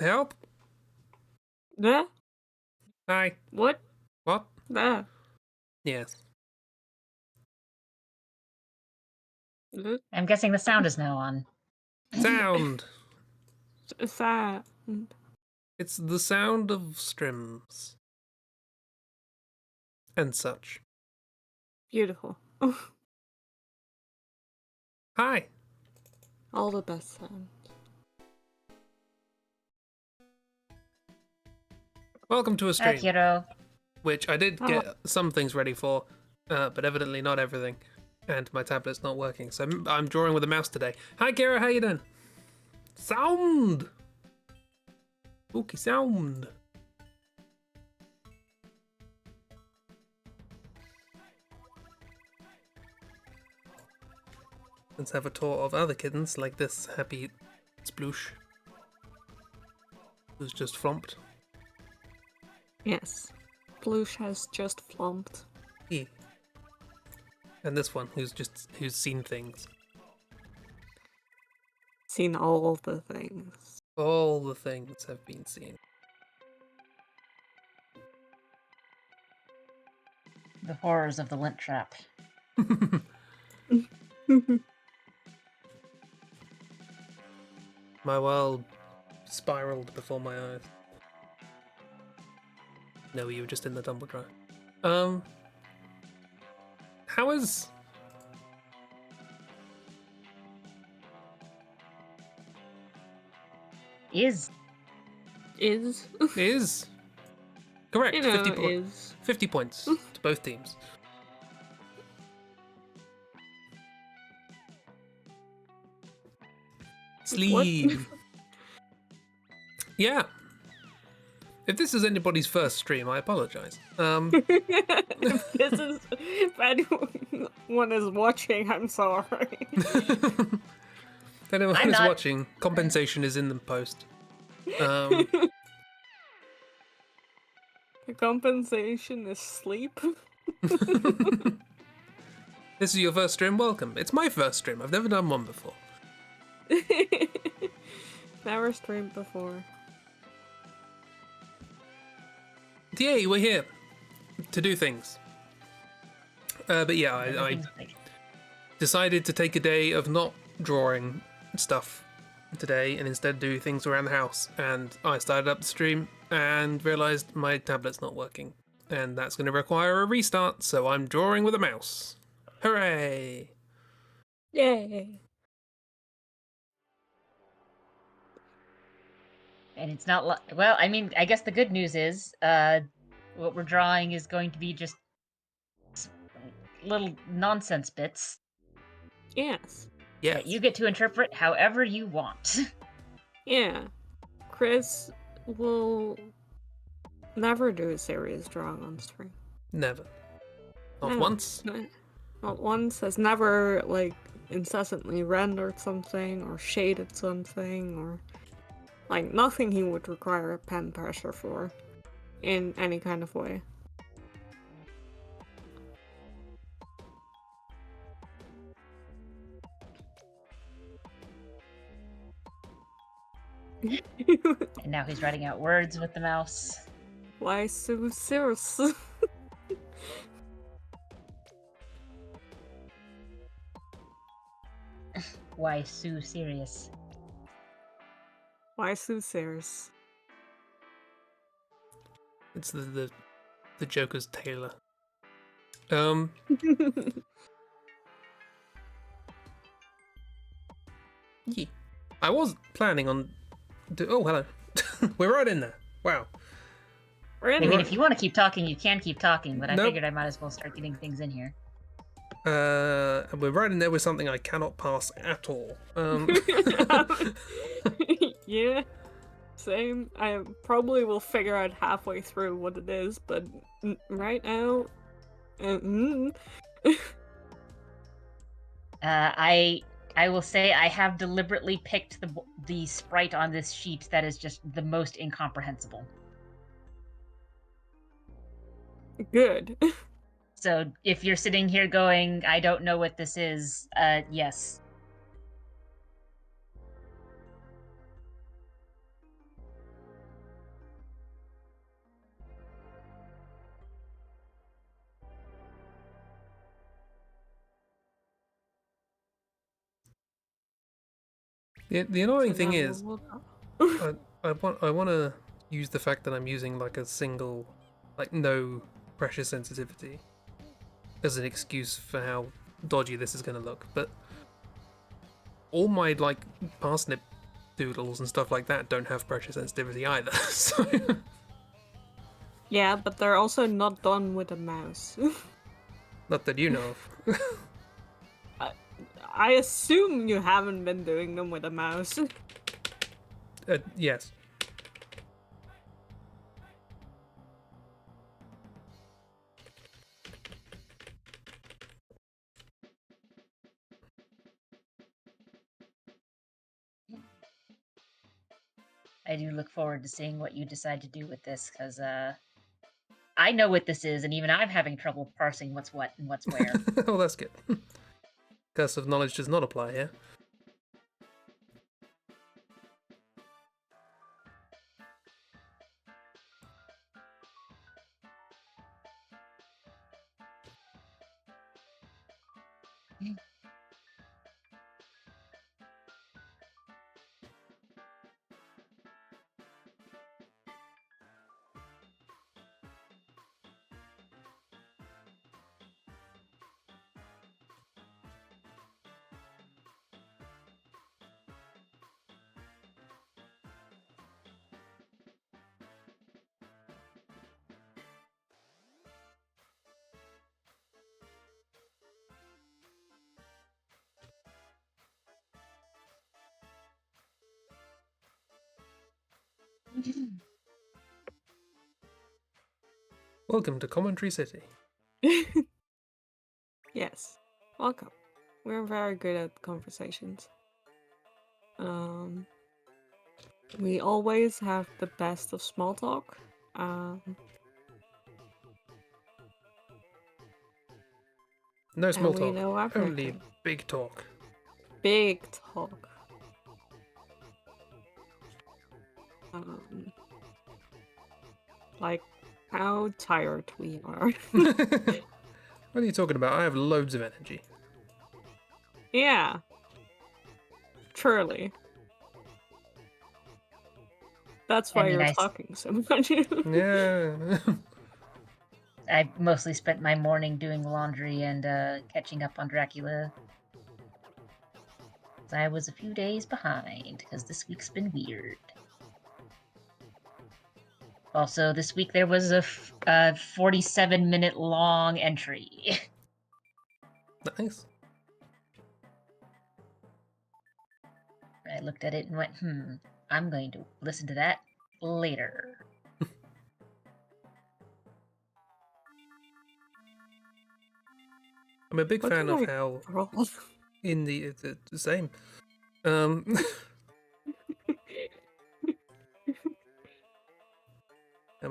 Help? Yeah? Hi. What? What? Yeah. Yes. I'm guessing the sound is now on. Sound. Sad. It's the sound of streams. And such. Beautiful. Hi. All the best sound. Welcome to a stream. Kiddo. Which I did get some things ready for, but evidently not everything. And my tablet's not working, so I'm drawing with a mouse today. Hi, Kira, how you doing? Sound! Spooky sound. Let's have a tour of other kittens, like this happy sploosh, who's just flomped. Yes. Ploosh has just flomped. Yeah. And this one, who's seen things. Seen all the things. All the things have been seen. The horrors of the lint trap. My world spiraled before my eyes. No, you were just in the tumble dryer. How is... Is. Is. Correct, You know, 50 points. is. 50 points to both teams. Sleeve. Yeah. If this is anybody's first stream, I apologize. If this is, if anyone is watching, I'm sorry. If anyone is watching, compensation is in the post. The compensation is sleep. This is your first stream, welcome. It's my first stream, I've never done one before. Never streamed before. Yay, we're here to do things. But yeah, I decided to take a day of not drawing stuff today and instead do things around the house. And I started up the stream and realized my tablet's not working. And that's going to require a restart, so I'm drawing with a mouse. Hooray! Yay! And it's not well, I mean, I guess the good news is what we're drawing is going to be just little nonsense bits. Yes. Yeah. That you get to interpret however you want. Yeah. Chris will never do a serious drawing on stream. Never. Not No, once. Not once. Has never, like, incessantly rendered something or shaded something or... Like, nothing he would require a pen pressure for, in any kind of way. And now he's writing out words with the mouse. Why so serious? Why so serious? Why so serious? It's the Joker's tailor. Yeah. I was planning on... Oh, hello. We're right in there. Wow. I mean, if you want to keep talking, you can keep talking, but I Nope. figured I might as well start getting things in here. We're right in there with something I cannot pass at all. Yeah, same. I probably will figure out halfway through what it is, but right now... I will say I have deliberately picked the sprite on this sheet that is just the most incomprehensible. Good. So if you're sitting here going, I don't know what this is, yes. The annoying So thing never is, will go. I want to use the fact that I'm using like a single, like no pressure sensitivity as an excuse for how dodgy this is going to look, but all my like parsnip doodles and stuff like that don't have pressure sensitivity either. So Yeah, but they're also not done with a mouse. not that you know of. I assume you haven't been doing them with a mouse. Yes. I do look forward to seeing what you decide to do with this, because I know what this is, and even I'm having trouble parsing what's what and what's where. Oh, that's good. Curse of knowledge does not apply here. Welcome to Commentary City. Yes. Welcome. We're very good at conversations. We always have the best of small talk. No small and we talk, know only everything. big talk. Big talk. Like how tired we are. What are you talking about? I have loads of energy. Yeah. Truly. That's why you're talking so much. Yeah. I mostly spent my morning doing laundry and catching up on Dracula. I was a few days behind, because this week's been weird. Also, this week there was a 47-minute long entry. Nice. I looked at it and went, I'm going to listen to that later. I'm a big fan of how in the same. I'm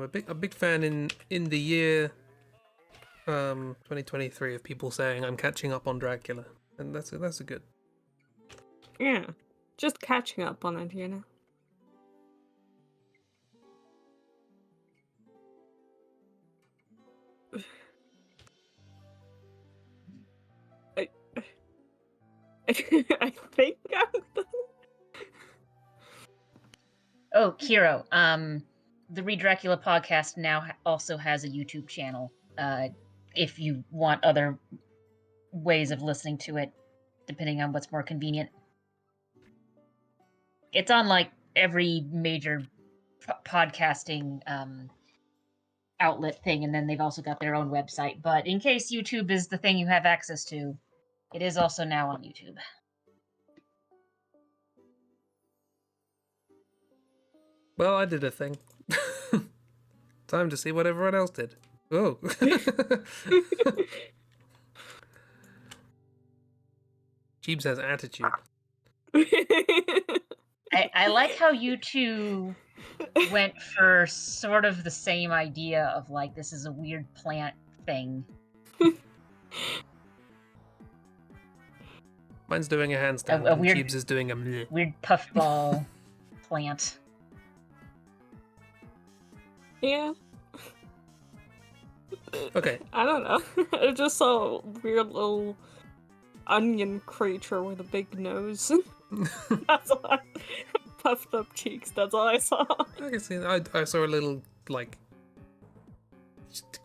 a big fan in the year 2023 of people saying I'm catching up on Dracula, and that's a good. Yeah, just catching up on it, you know. I think I'm done. Oh, Kiro, the Read Dracula podcast now also has a YouTube channel. If you want other ways of listening to it, depending on what's more convenient. It's on like every major podcasting outlet thing, and then they've also got their own website. But in case YouTube is the thing you have access to, it is also now on YouTube. Well, I did a thing. Time to see what everyone else did. Oh. Jeebs has attitude. I like how you two went for sort of the same idea of like, this is a weird plant thing. Mine's doing a handstand, and weird, Jeebs is doing a meh. Weird puffball plant. Yeah. Okay. I don't know. I just saw a weird little onion creature with a big nose. That's all I... Puffed up cheeks, that's all I saw. I can see that. I saw a little, like,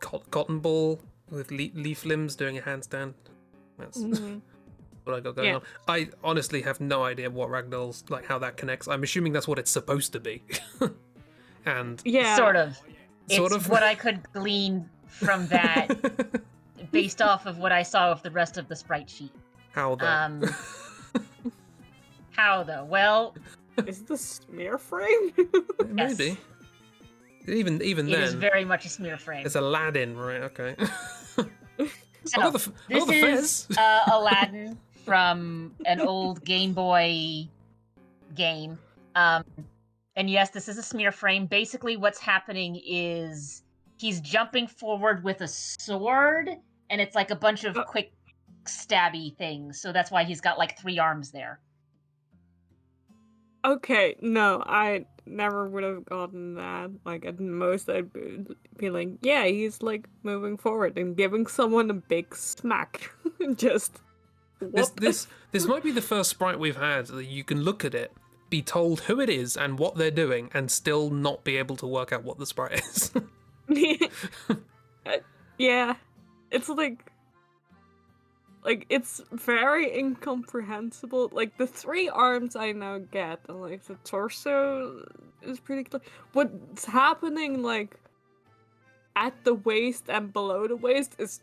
cotton ball with leaf limbs doing a handstand. That's what I got going on. I honestly have no idea what Ragdoll's, like, how that connects. I'm assuming that's what it's supposed to be. And Sort of. Sort It's of. what I could glean from that based off of what I saw of the rest of the sprite sheet. How though? How though? Well, Is this smear frame? Maybe. Even it then, is very much a smear frame. it's Aladdin, right? Okay. So, the this is fez. Aladdin from an old Game Boy game. And yes, this is a smear frame. Basically, what's happening is he's jumping forward with a sword, and it's like a bunch of quick stabby things. So that's why he's got like 3 arms there. Okay, no, I never would have gotten that. Like, at most, I'd be like, yeah, he's, like, moving forward and giving someone a big smack. Just, what? This might be the first sprite we've had that you can look at it, be told who it is and what they're doing, and still not be able to work out what the sprite is. Yeah, it's like, it's very incomprehensible. Like, the 3 arms I now get, and, like, the torso is pretty clear. What's happening, like, at the waist and below the waist is...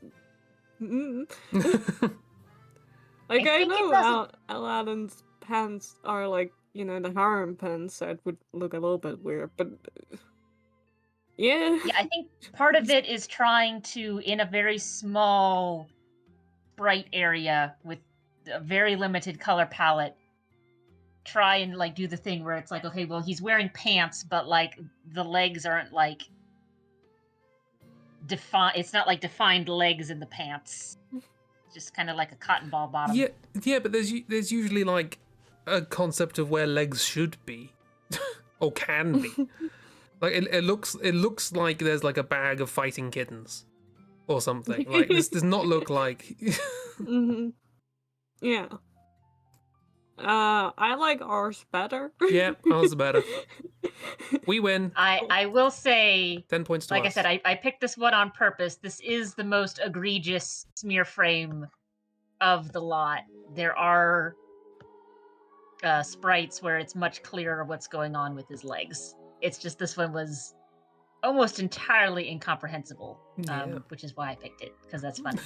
Like, I know Aladdin's pants are, like, you know, the harem pants, so it would look a little bit weird, but... Yeah. Yeah, I think part of it is trying to, in a very small sprite area with a very limited color palette, try and like do the thing where it's like, okay, well, he's wearing pants, but like the legs aren't like it's not like defined legs in the pants. Just kind of like a cotton ball bottom. Yeah, but there's usually like a concept of where legs should be or can be. Like it looks like there's like a bag of fighting kittens or something. Like this does not look like. Yeah. I like ours better. Yeah, ours better. We win. I will say 10 points to like us. I said, I picked this one on purpose. This is the most egregious smear frame of the lot. There are sprites where it's much clearer what's going on with his legs. It's just this one was almost entirely incomprehensible, which is why I picked it, because that's funny.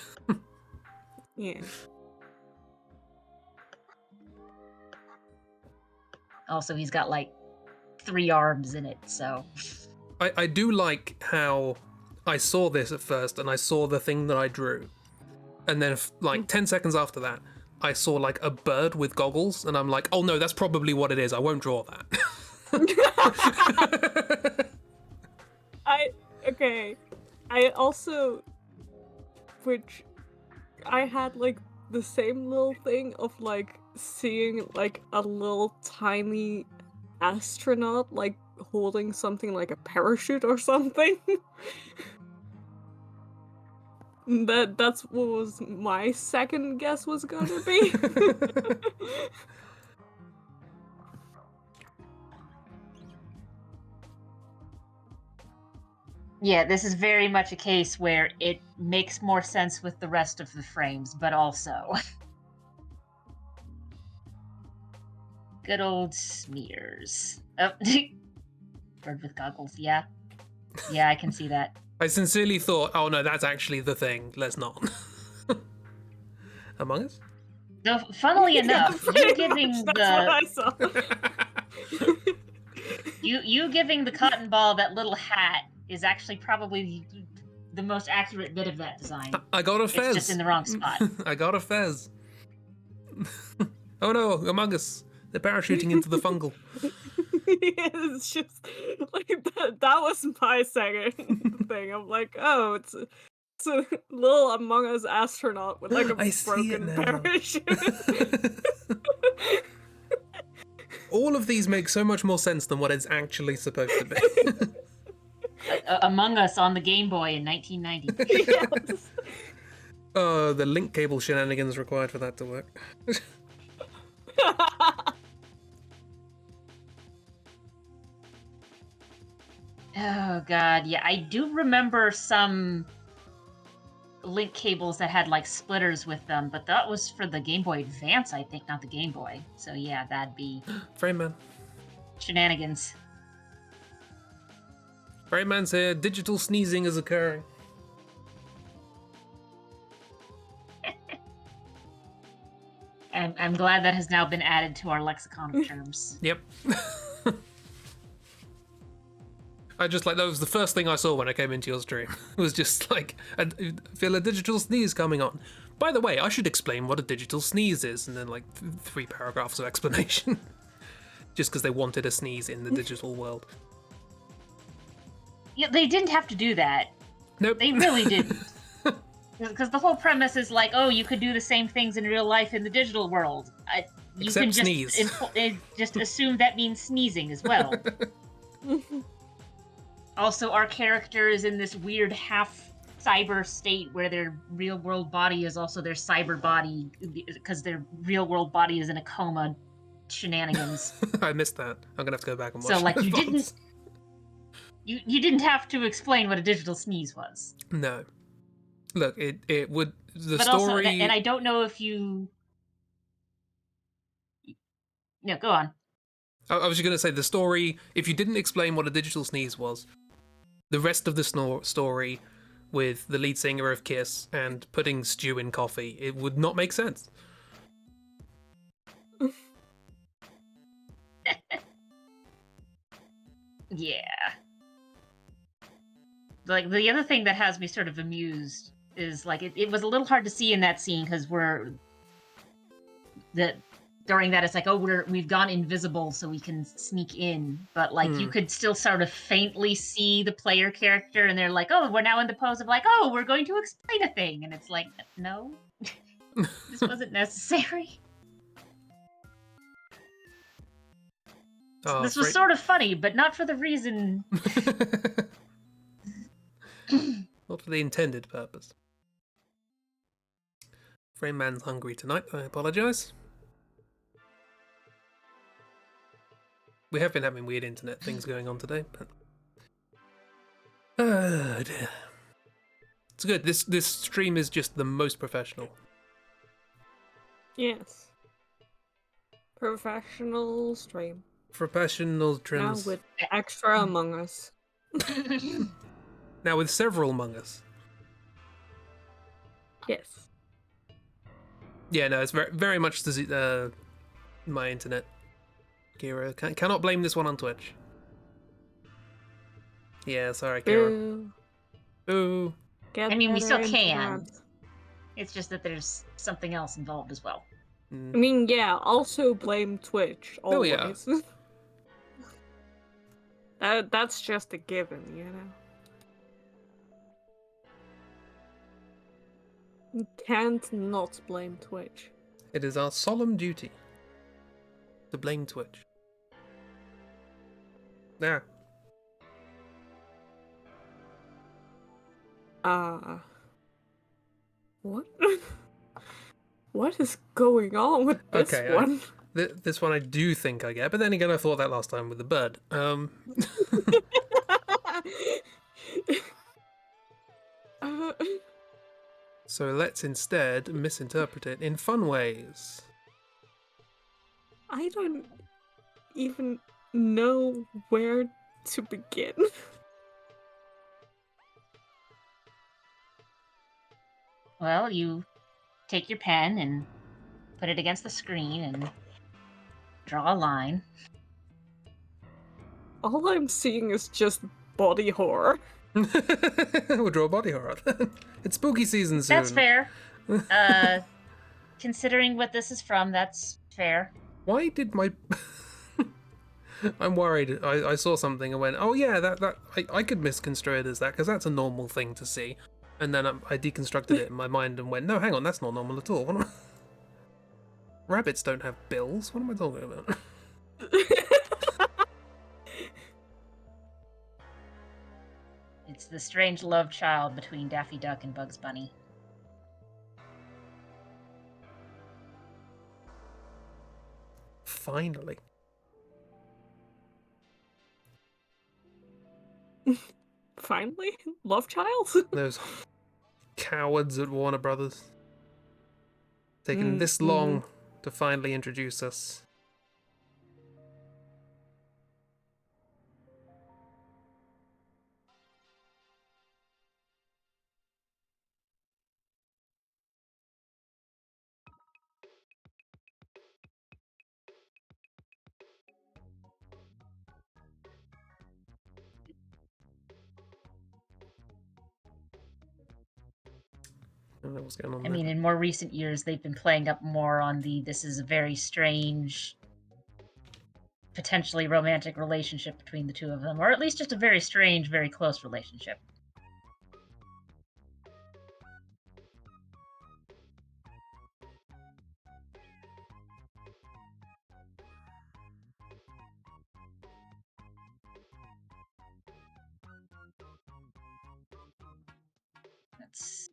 Yeah. Also, he's got like 3 arms in it, so... I do like how I saw this at first, and I saw the thing that I drew. And then, like, 10 seconds after that, I saw, like, a bird with goggles, and I'm like, oh no, that's probably what it is. I won't draw that. I also, which I had like the same little thing of like seeing like a little tiny astronaut like holding something like a parachute or something. That's what was my second guess was gonna be. Yeah, this is very much a case where it makes more sense with the rest of the frames, but also... Good old smears. Oh, bird with goggles, yeah. Yeah, I can see that. I sincerely thought, oh no, that's actually the thing. Let's not. Among Us? No, funnily enough, you giving That's the... what I saw. you giving the cotton ball that little hat is actually probably the most accurate bit of that design. I got a fez. It's just in the wrong spot. I got a fez. Oh no, Among Us. They're parachuting into the fungal. It's just like that was my second thing. I'm like, oh, it's a little Among Us astronaut with like a broken parachute. All of these make so much more sense than what it's actually supposed to be. Among Us on the Game Boy in 1990. Yes. Oh, the link cable shenanigans required for that to work. Oh god, yeah, I do remember some link cables that had like splitters with them, but that was for the Game Boy Advance, I think, not the Game Boy. So yeah, that'd be Frame shenanigans. Man's here. Digital sneezing is occurring. And I'm glad that has now been added to our lexicon of terms. Yep. I just like that was the first thing I saw when I came into your stream. It was just like I feel a digital sneeze coming on. By the way, I should explain what a digital sneeze is, and then like 3 paragraphs of explanation. Just because they wanted a sneeze in the digital world. Yeah, they didn't have to do that. Nope. They really didn't. Because the whole premise is like, oh, you could do the same things in real life in the digital world. You Except can just sneeze. just assume that means sneezing as well. Also, our character is in this weird half cyber state where their real world body is also their cyber body because their real world body is in a coma. Shenanigans. I missed that. I'm gonna have to go back and watch. So, like, you didn't have to explain what a digital sneeze was. No. Look, it would the but story. Also, and I don't know if you. No, go on. I was just gonna say the story. If you didn't explain what a digital sneeze was, the rest of the story, with the lead singer of Kiss and putting stew in coffee, it would not make sense. Yeah. Like, the other thing that has me sort of amused is, like, it was a little hard to see in that scene because during that it's like, oh, we've gone invisible so we can sneak in, but like you could still sort of faintly see the player character, and they're like, oh, we're now in the pose of like, oh, we're going to explain a thing, and it's like, no, this wasn't necessary. This was sort of funny, but not for the reason. Not for the intended purpose. Frame Man's hungry tonight. I apologise. We have been having weird internet things going on today, but dear. It's good. This stream is just the most professional. Yes. Professional stream. Professional trims. Now with extra Among Us. Now with several Among Us. Yes. Yeah, no, it's very much my internet. Kira, cannot blame this one on Twitch. Yeah, sorry, Kira. Ooh. I mean, we still can. It's just that there's something else involved as well. I mean, yeah, also blame Twitch, always. Oh, yeah. That's just a given, you know? You can't not blame Twitch. It is our solemn duty to blame Twitch. There. What? What is going on with this one? This one I do think I get, but then again I thought that last time with the bird. So let's instead misinterpret it in fun ways. I don't even know where to begin. Well, you take your pen and put it against the screen and draw a line. All I'm seeing is just body horror. We'll draw body horror. It's spooky season soon. That's fair. Considering what this is from, that's fair. Why did my... I'm worried. I saw something and went, oh yeah, that I could misconstrue it as that, because that's a normal thing to see. And then I deconstructed it in my mind and went, no, hang on, that's not normal at all. Rabbits don't have bills. What am I talking about? It's the strange love child between Daffy Duck and Bugs Bunny. Finally. Finally? Love child? Those cowards at Warner Brothers. Taking this Mm-hmm. long to finally introduce us. I don't know what's going on I there. mean, in more recent years, they've been playing up more on this is a very strange, potentially romantic relationship between the two of them, or at least just a very strange, very close relationship. That's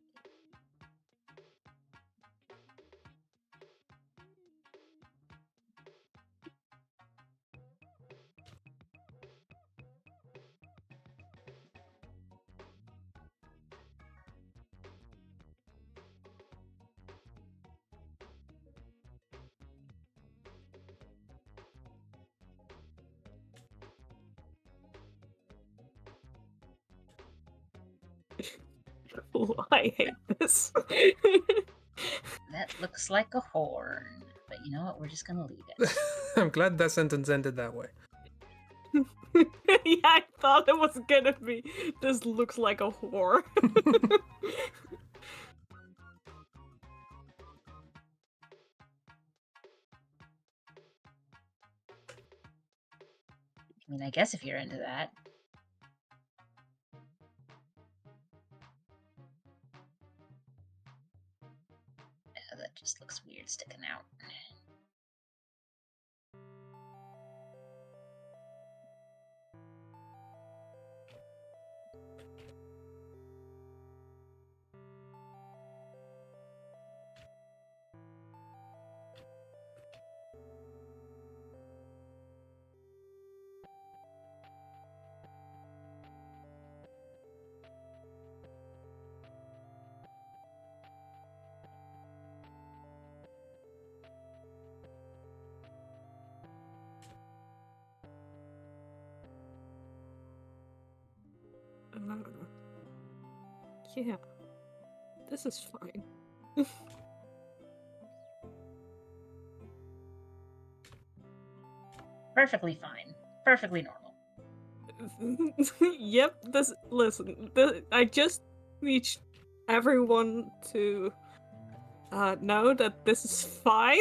I hate this. that looks like a horn. But you know what? We're just gonna leave it. I'm glad that sentence ended that way. Yeah, I thought it was gonna be. This looks like a whore. I mean, I guess if you're into that. Yeah, that just looks weird sticking out. Yeah, this is fine. Perfectly fine. Perfectly normal. Yep, listen, I just need everyone to know that this is fine.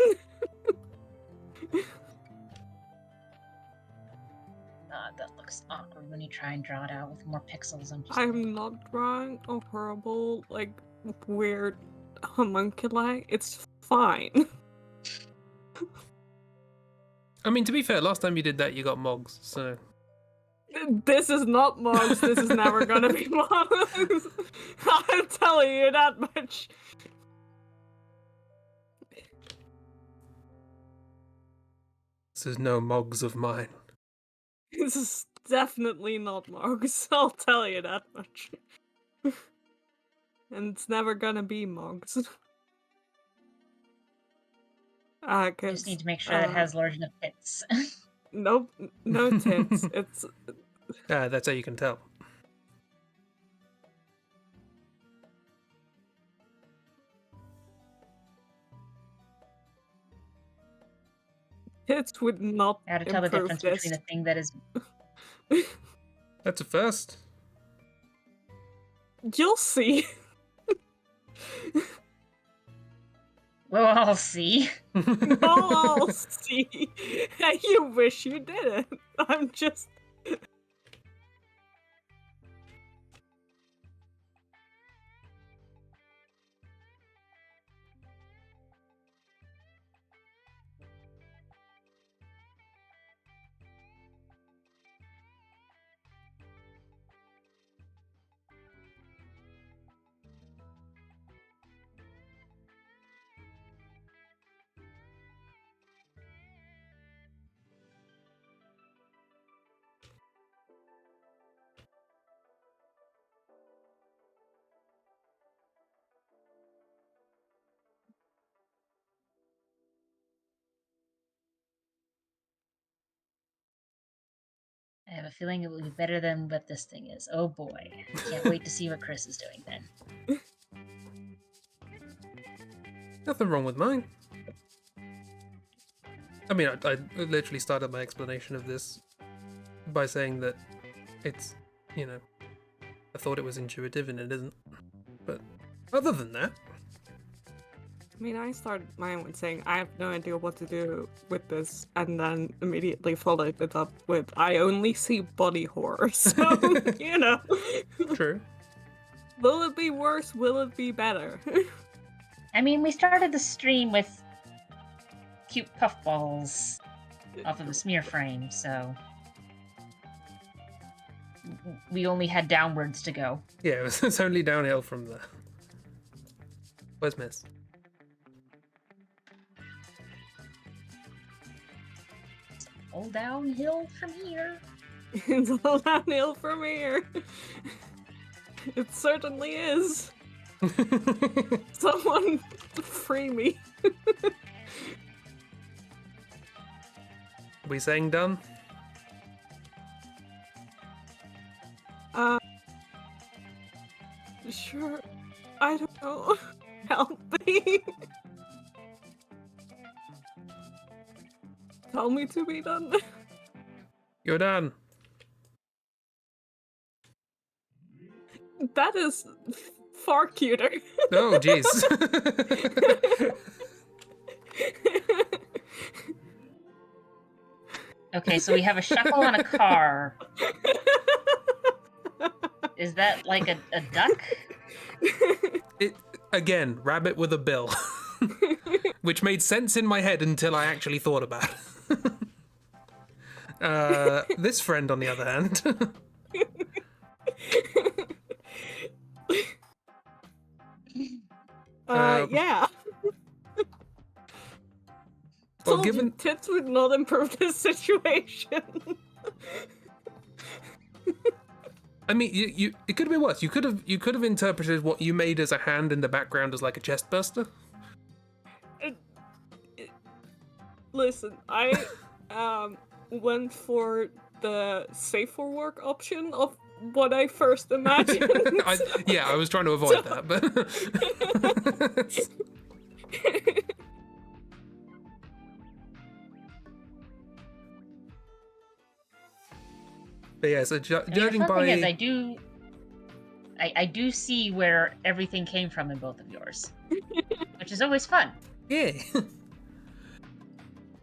That looks awkward when you try and draw it out with more pixels. I'm not drawing a horrible, like, weird homunculi. It's fine. I mean, to be fair, last time you did that, you got Mogs, so... This is not Mogs. This is never gonna be Mogs. I'm telling you that much. This is no Mogs of mine. This is definitely not Mogs. I'll tell you that much. And it's never gonna be Mogs. You just need to make sure that it has large enough tits. Nope, no tits. It's That's how you can tell. tits would not How to tell the improve difference this. between a thing that is. That's a first. You'll see. We'll all see. You'll all see. You wish you didn't. I'm just. a feeling it will be better than what this thing is. Oh boy. Can't wait to see what Chris is doing then. Nothing wrong with mine. I mean, I literally started my explanation of this by saying that it's, you know, I thought it was intuitive and it isn't. But other than that, I mean, I started mine with saying I have no idea what to do with this, and then immediately followed it up with I only see body horror. So, you know. true. Will it be worse? Will it be better? I mean, we started the stream with cute puffballs off of a smear frame, so we only had downwards to go. Yeah, it's only downhill from there. Where's Miss? All downhill from here. It's all downhill from here. It certainly is. Someone free me. We saying done? Sure. I don't know. Help me. Tell me to be done. You're done. That is far cuter. Oh, jeez. Okay, so we have a shuffle on a car. Is that like a duck? Again, rabbit with a bill. Which made sense in my head until I actually thought about it. This friend, on the other hand. Yeah. Well, Told given you tits would not improve this situation. I mean, you it could have been worse. You could have interpreted what you made as a hand in the background as like a chest burster. Listen, I went for the safe for work option of what I first imagined. I was trying to avoid that, but but yeah. So judging the fun by thing is, I do see where everything came from in both of yours, which is always fun. yeah.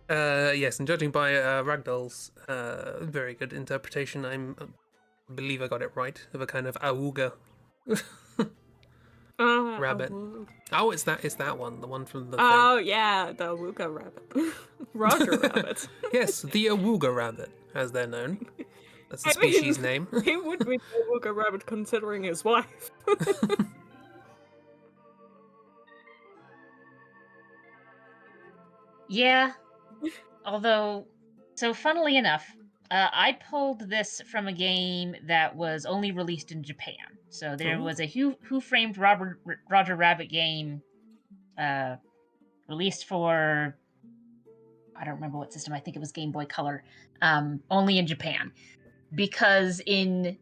Yes, and judging by Ragdoll's very good interpretation, I believe I got it right, of a kind of awooga rabbit. Oh, it's that one, the one from the Oh thing. yeah, the awooga rabbit. Roger rabbit. Yes, the awooga rabbit, as they're known. That's the species name. He would be the awooga rabbit considering his wife. Yeah. Although, so funnily enough, I pulled this from a game that was only released in Japan. So there was a Who Framed Roger Rabbit game released for, I don't remember what system, I think it was Game Boy Color, only in Japan. Because in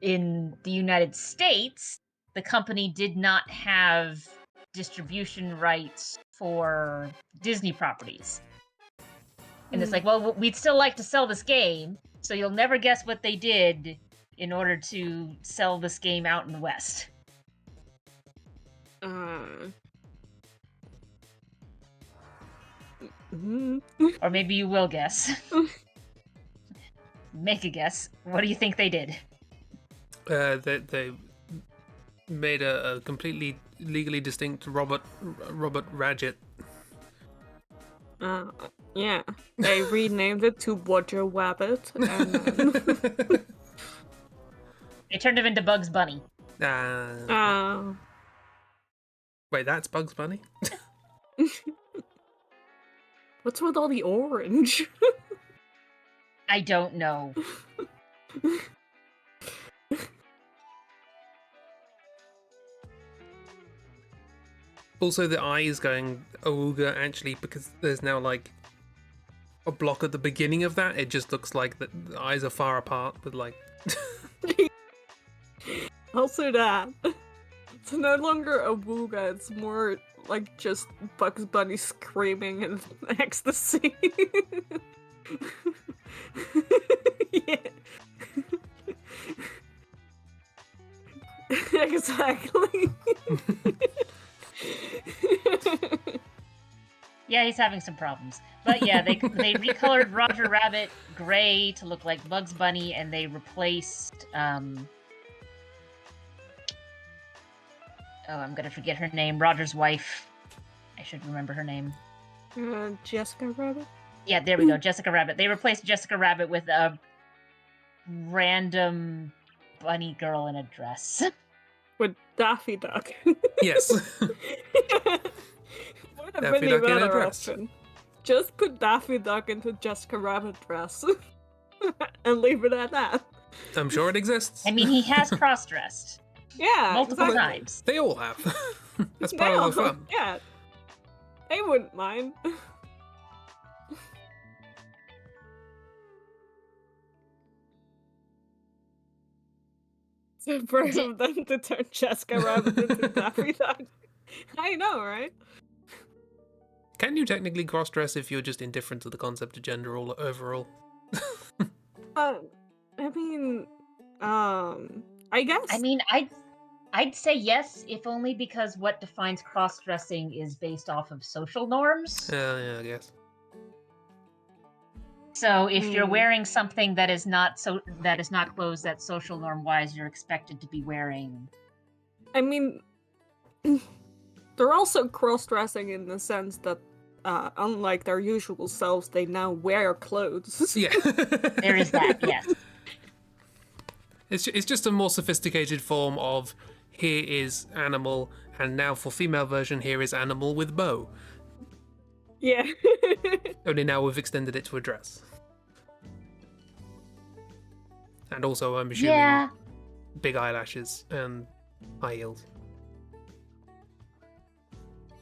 the United States, the company did not have distribution rights for Disney properties. And it's like, well, we'd still like to sell this game, so you'll never guess what they did in order to sell this game out in the West. Or maybe you will guess. Make a guess. What do you think they did? They made a completely legally distinct Robert Radget. Yeah. They renamed it to Roger Rabbit, and then... They turned him into Bugs Bunny. Wait, that's Bugs Bunny? What's with all the orange? I don't know. Also, the eyes going awooga, actually, because there's now, like, a block at the beginning of that, it just looks like the eyes are far apart, but like. Also that. It's no longer a wooga, it's more like just Bugs Bunny screaming in ecstasy. Yeah. Exactly. Yeah, he's having some problems. But yeah, they recolored Roger Rabbit gray to look like Bugs Bunny, and they replaced oh, I'm gonna forget her name. Roger's wife. I should remember her name. Jessica Rabbit? Yeah, there we go. Jessica Rabbit. They replaced Jessica Rabbit with a random bunny girl in a dress. With Daffy Duck. Yes. Would have Daffy been Duck the in a better dress. option. Just put Daffy Duck into Jessica Rabbit dress. And leave it at that. I'm sure it exists. I mean, he has cross-dressed Yeah, multiple exactly. times. They all have. That's part of the fun. Yeah. They wouldn't mind. So brave of them to turn Jessica Rabbit into Daffy Duck. I know, right? Can you technically cross-dress if you're just indifferent to the concept of gender overall? I mean, I guess. I mean, I'd say yes, if only because what defines cross-dressing is based off of social norms. Yeah, I guess. So if you're wearing something that is not clothes that social norm wise you're expected to be wearing. I mean, they're also cross-dressing in the sense that, unlike their usual selves, they now wear clothes. Yeah. There is that, yes. It's just a more sophisticated form of here is animal, and now for female version, here is animal with bow. Yeah. Only now we've extended it to a dress. And also, I'm assuming, big eyelashes and high heels.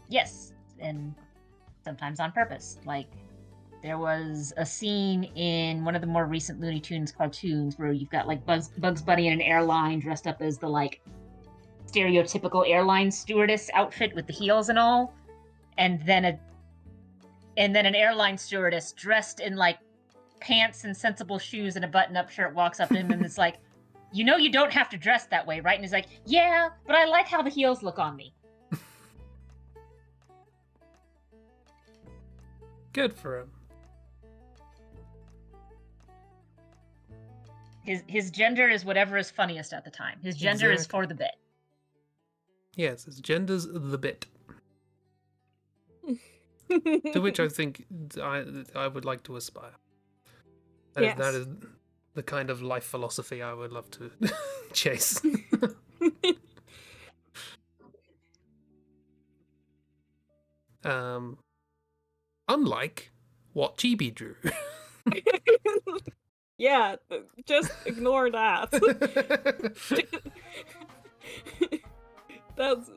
Yes, and sometimes on purpose. Like, there was a scene in one of the more recent Looney Tunes cartoons where you've got like Bugs Bunny in an airline dressed up as the like stereotypical airline stewardess outfit with the heels and all, and then an airline stewardess dressed in like pants and sensible shoes and a button-up shirt walks up to him and is like, "You know you don't have to dress that way, right?" And he's like, "Yeah, but I like how the heels look on me." Good for him. His gender is whatever is funniest at the time. His gender is for the bit. Yes, his gender's the bit. To which I think I would like to aspire. That is the kind of life philosophy I would love to chase. Unlike what Chibi drew. Yeah, just ignore that. That's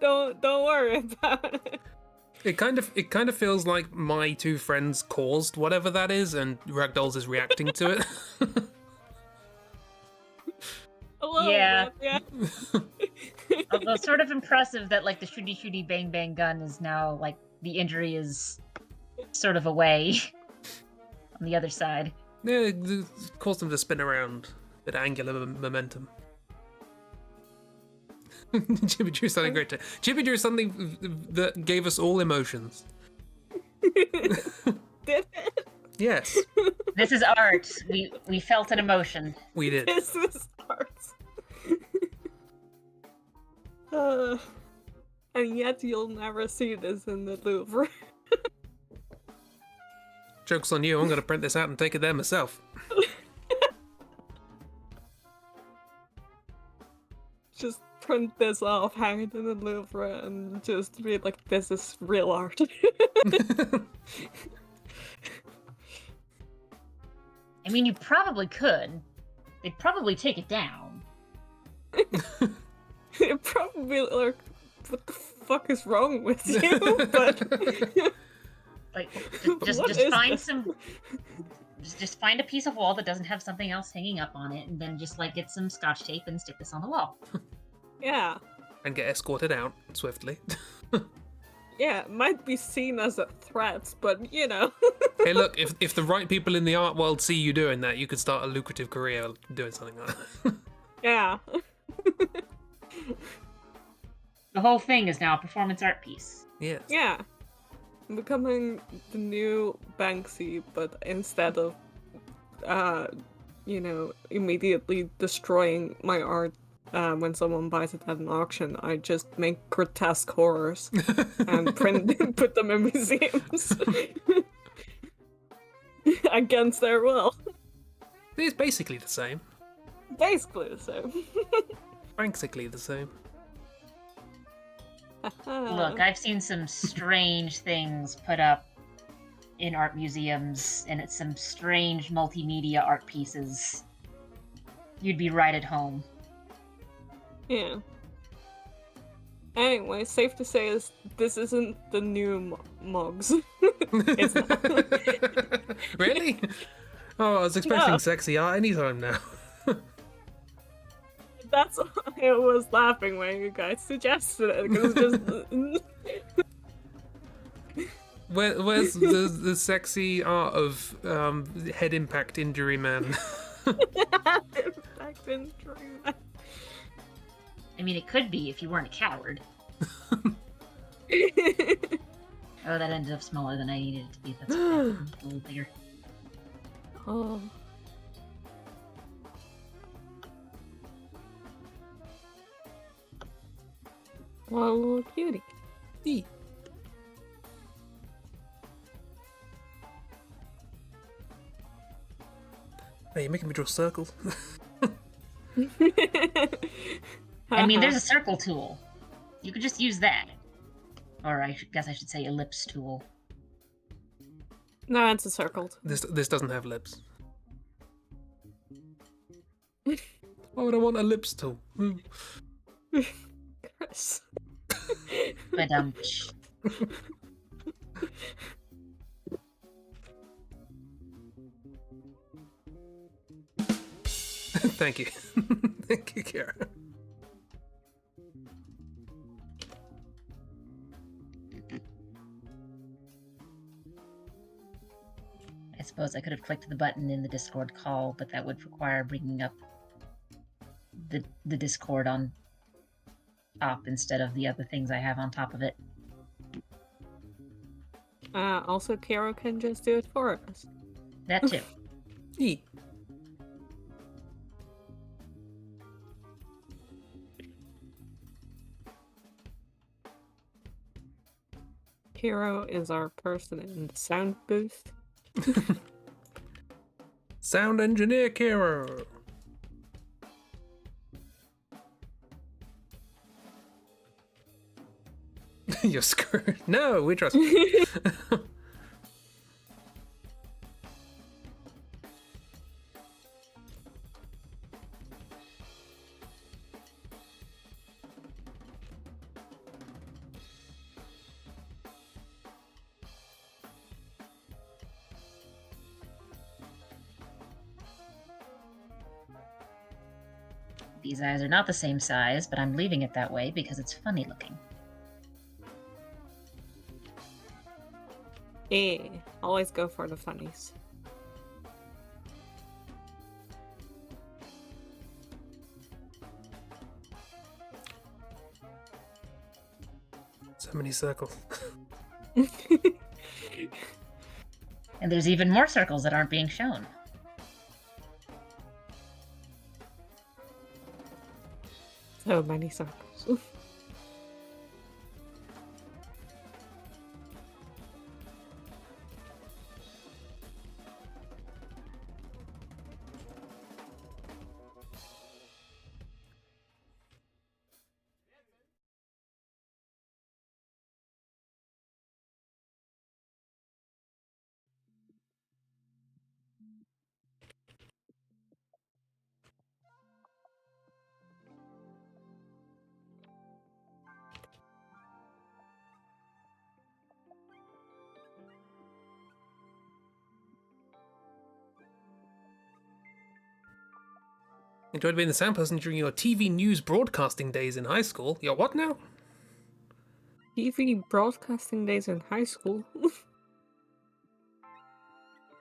don't worry about it. It kind of feels like my two friends caused whatever that is, and Ragdolls is reacting to it. Yeah. Yeah. Although sort of impressive that like the shooty bang bang gun is now like the injury is sort of away on the other side. Yeah, it caused them to spin around. Bit of angular momentum. Chibi drew something great. Chibi drew something that gave us all emotions. Did it? Yes, This is art. We felt an emotion. we did. This was art. And yet you'll never see this in the Louvre. Joke's on you, I'm gonna print this out and take it there myself. Just print this off, hang it in the Louvre, and just be like, this is real art. I mean, you probably could. They'd probably take it down. It probably like, what the fuck is wrong with you? But Like, What just is find this? some. Just find a piece of wall that doesn't have something else hanging up on it, and then just like get some scotch tape and stick this on the wall. Yeah. And get escorted out swiftly. Yeah, it might be seen as a threat, but you know. Hey, look, if the right people in the art world see you doing that, you could start a lucrative career doing something like that. Yeah. The whole thing is now a performance art piece. Yes. Yeah. I'm becoming the new Banksy, but instead of, immediately destroying my art when someone buys it at an auction, I just make grotesque horrors and put them in museums against their will. It's basically the same. Basically the same. Basically the same. Look, I've seen some strange things put up in art museums, and it's some strange multimedia art pieces. You'd be right at home. Yeah. Anyway, safe to say is this isn't the new Mugs. It's not. Really? Oh, I was expecting Yeah. sexy art anytime now. That's why I was laughing when you guys suggested it, because it's just... Where's the sexy art of head impact injury man? Back in dream. I mean, it could be if you weren't a coward. Oh, that ended up smaller than I needed it to be. That's okay. A little bigger. Oh. What a little cutie. Eee. Hey, you're making me draw circles. I mean, there's a circle tool. You could just use that. Or I guess I should say ellipse tool. No, it's a circled. This doesn't have lips. Why would I want a lips tool? Chris. But Thank you. Thank you, Kara. I suppose I could have clicked the button in the Discord call, but that would require bringing up the Discord on top instead of the other things I have on top of it. Also, Kiro can just do it for us. That too. Eee. Kiro is our person in the sound booth. Sound engineer Kara. You're screwed. No, we trust you. These eyes are not the same size, but I'm leaving it that way because it's funny looking. Yeah, always go for the funnies. So many circles. And there's even more circles that aren't being shown. So many circles. Enjoyed being the sound person during your TV news broadcasting days in high school. Your what now? TV broadcasting days in high school.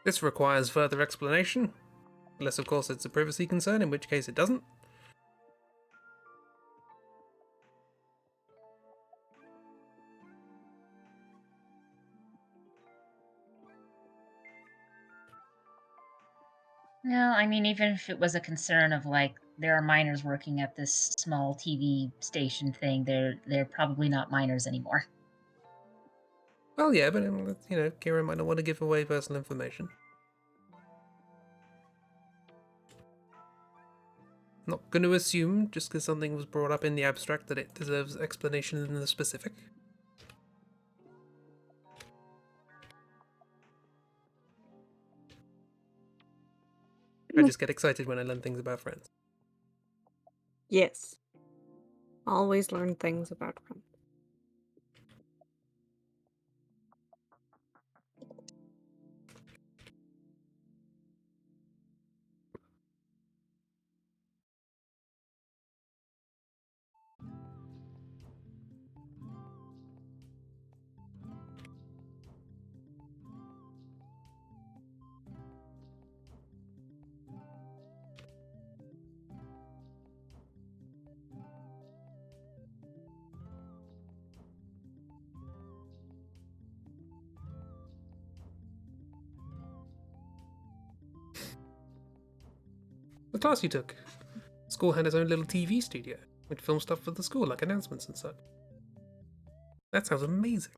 This requires further explanation. Unless, of course, it's a privacy concern, in which case it doesn't. No, I mean, even if it was a concern of like there are minors working at this small TV station thing, they're probably not minors anymore. Well, yeah, but Kira might not want to give away personal information. Not going to assume just because something was brought up in the abstract that it deserves explanation in the specific. I just get excited when I learn things about friends. Yes. Always learn things about them. The class you took. School had its own little TV studio. We'd film stuff for the school, like announcements and such. That sounds amazing.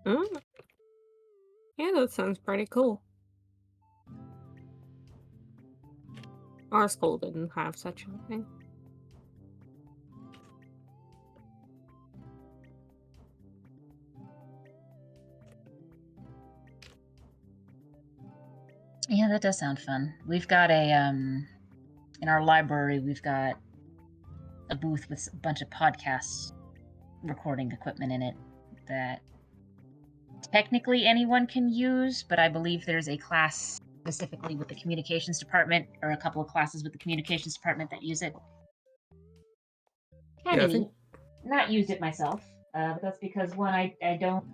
Mm. Yeah, that sounds pretty cool. Our school didn't have such a thing. Yeah, that does sound fun. We've got a in our library, we've got a booth with a bunch of podcast recording equipment in it that technically anyone can use, but I believe there's a class specifically with the communications department, or a couple of classes with the communications department that use it. Kind Yeah, I of think neat. Not used it myself, but that's because one, I don't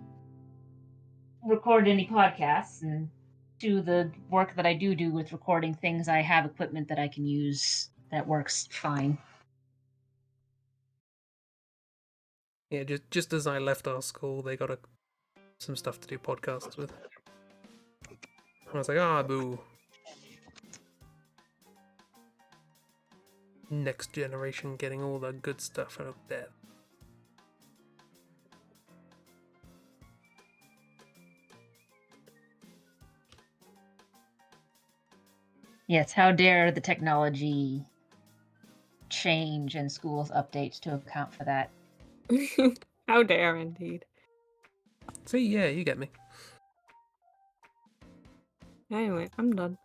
record any podcasts, and two, the work that I do with recording things, I have equipment that I can use that works fine. yeah, just as I left our school, they got some stuff to do podcasts with. I was like, boo. Next generation getting all the good stuff out there. Yes, how dare the technology change and schools updates to account for that. How dare, indeed. See, yeah, you get me. Anyway, I'm done.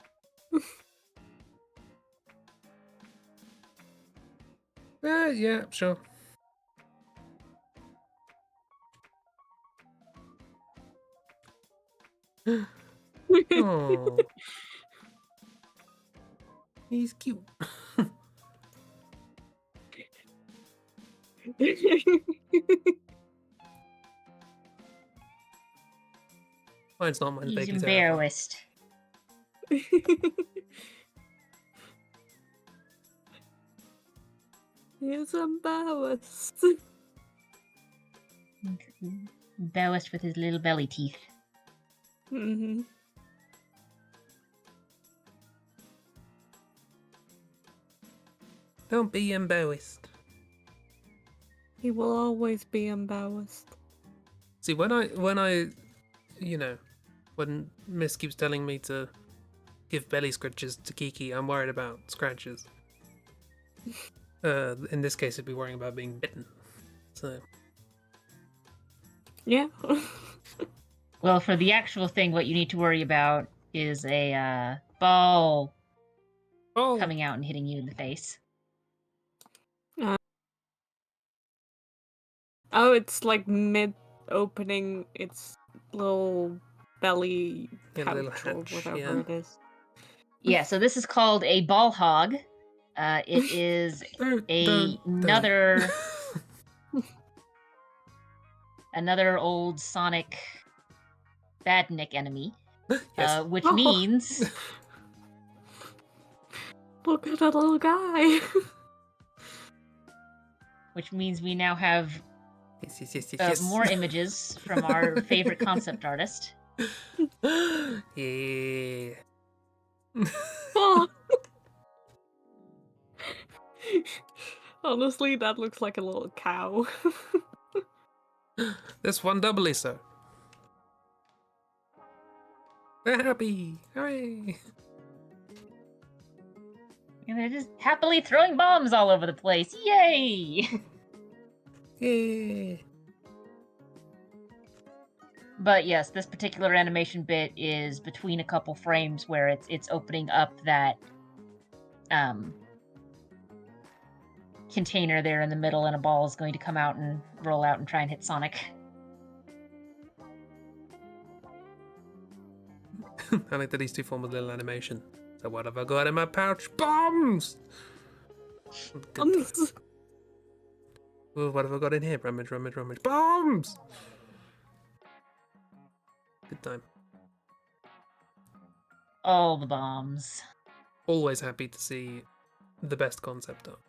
Yeah, sure. Oh, he's cute. Mine's not. Mine's He's vaguely terrifying. embarrassed. He's embarrassed. Embarrassed with his little belly teeth. Mm-hmm. Don't be embarrassed. He will always be embarrassed. See, when Miss keeps telling me to give belly scratches to Kiki, I'm worried about scratches. In this case, I'd be worrying about being bitten. So. Yeah. Well, for the actual thing, what you need to worry about is a ball coming out and hitting you in the face. Oh, it's like mid-opening its little belly Yeah, the little pouch or hatch, whatever yeah. it is. Yeah, so this is called a ball hog. It is another another old Sonic Badnik enemy, Yes. which Oh. means Look at that little guy. we now have Yes. more images from our favorite concept artist. Yeah. Oh. Honestly, that looks like a little cow. This one doubly so. We're happy. Hooray. And they're just happily throwing bombs all over the place. Yay! Yeah. But yes, this particular animation bit is between a couple frames where it's opening up that container there in the middle, and a ball is going to come out and roll out and try and hit Sonic. I like that these two form a little animation. So what have I got in my pouch? Bombs! Good times. Ooh, what have I got in here? Rummage, rummage, rummage. Bombs! Good time. All the bombs. Always happy to see the best concept art.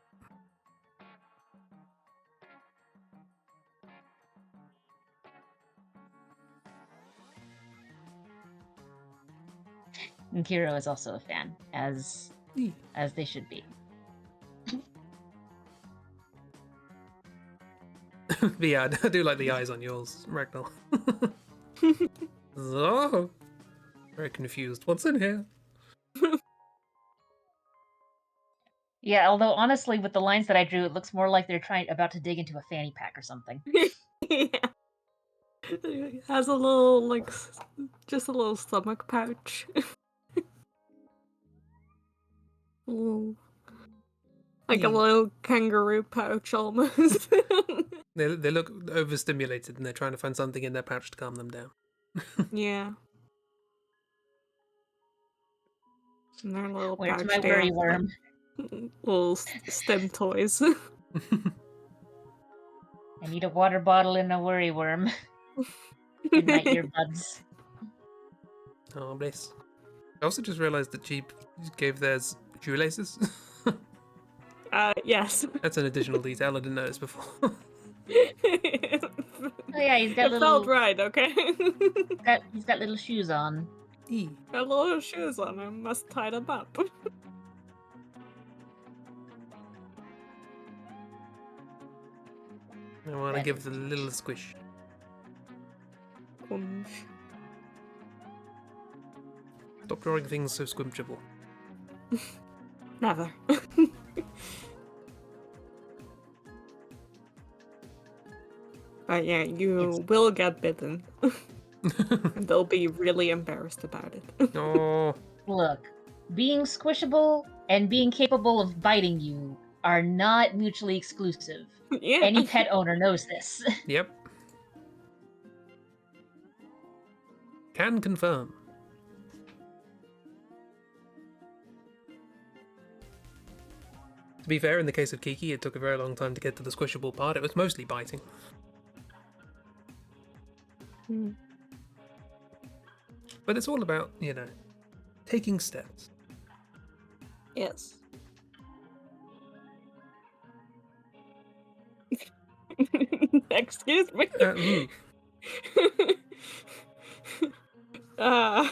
And Kiro is also a fan, as they should be. But yeah, I do like the eyes on yours, Ragdoll. So, very confused. What's in here? Yeah, although honestly, with the lines that I drew, it looks more like they're about to dig into a fanny pack or something. Yeah. It has a little, like, just a little stomach pouch. Ooh. Like a little kangaroo pouch almost. They look overstimulated and they're trying to find something in their pouch to calm them down. Yeah. And their little Where's pouch my they worry have, worm? like, little stem toys. I need a water bottle and a worry worm. And my earbuds. Oh, bless. I also just realized that Jeep gave theirs shoelaces. Yes. That's an additional detail I didn't notice before. Oh yeah, he's got It little. felt right, okay? He's got little shoes on. Got little shoes on, I must tie them up. I want to give it a little squish. Stop drawing things so squimchable. Never. But yeah, you will get bitten. And they'll be really embarrassed about it. Oh. Look, being squishable and being capable of biting you are not mutually exclusive. Yeah. Any pet owner knows this. Yep. Can confirm. To be fair, in the case of Kiki, it took a very long time to get to the squishable part. It was mostly biting. But it's all about, taking steps. Yes. Excuse me. I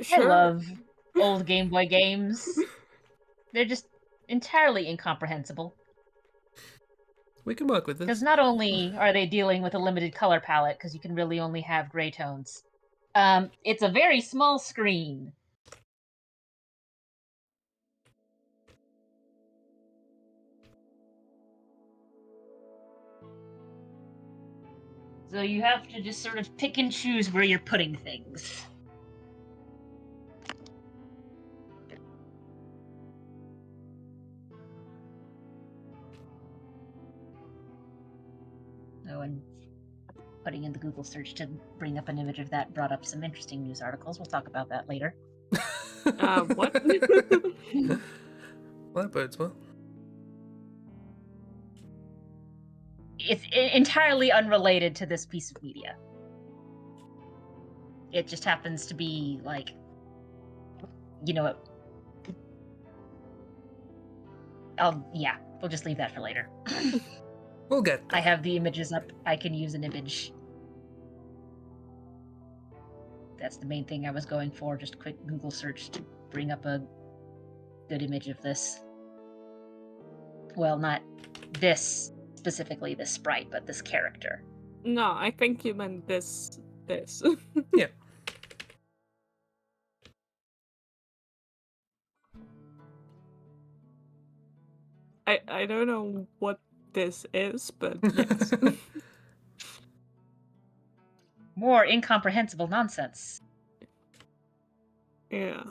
Sure. love old Game Boy games. They're just entirely incomprehensible. We can work with this. Because not only are they dealing with a limited color palette, because you can really only have gray tones, it's a very small screen. So you have to just sort of pick and choose where you're putting things. ago, and putting in the Google search to bring up an image of that brought up some interesting news articles. We'll talk about that later. What? Well, that bodes well. It's entirely unrelated to this piece of media. It just happens to be like, you know what? We'll just leave that for later. We'll get there. I have the images up. I can use an image. That's the main thing I was going for. Just a quick Google search to bring up a good image of this. Well, not this specifically, this sprite, but this character. No, I think you meant this. Yeah. I don't know what this is, but yes. More incomprehensible nonsense. Yeah.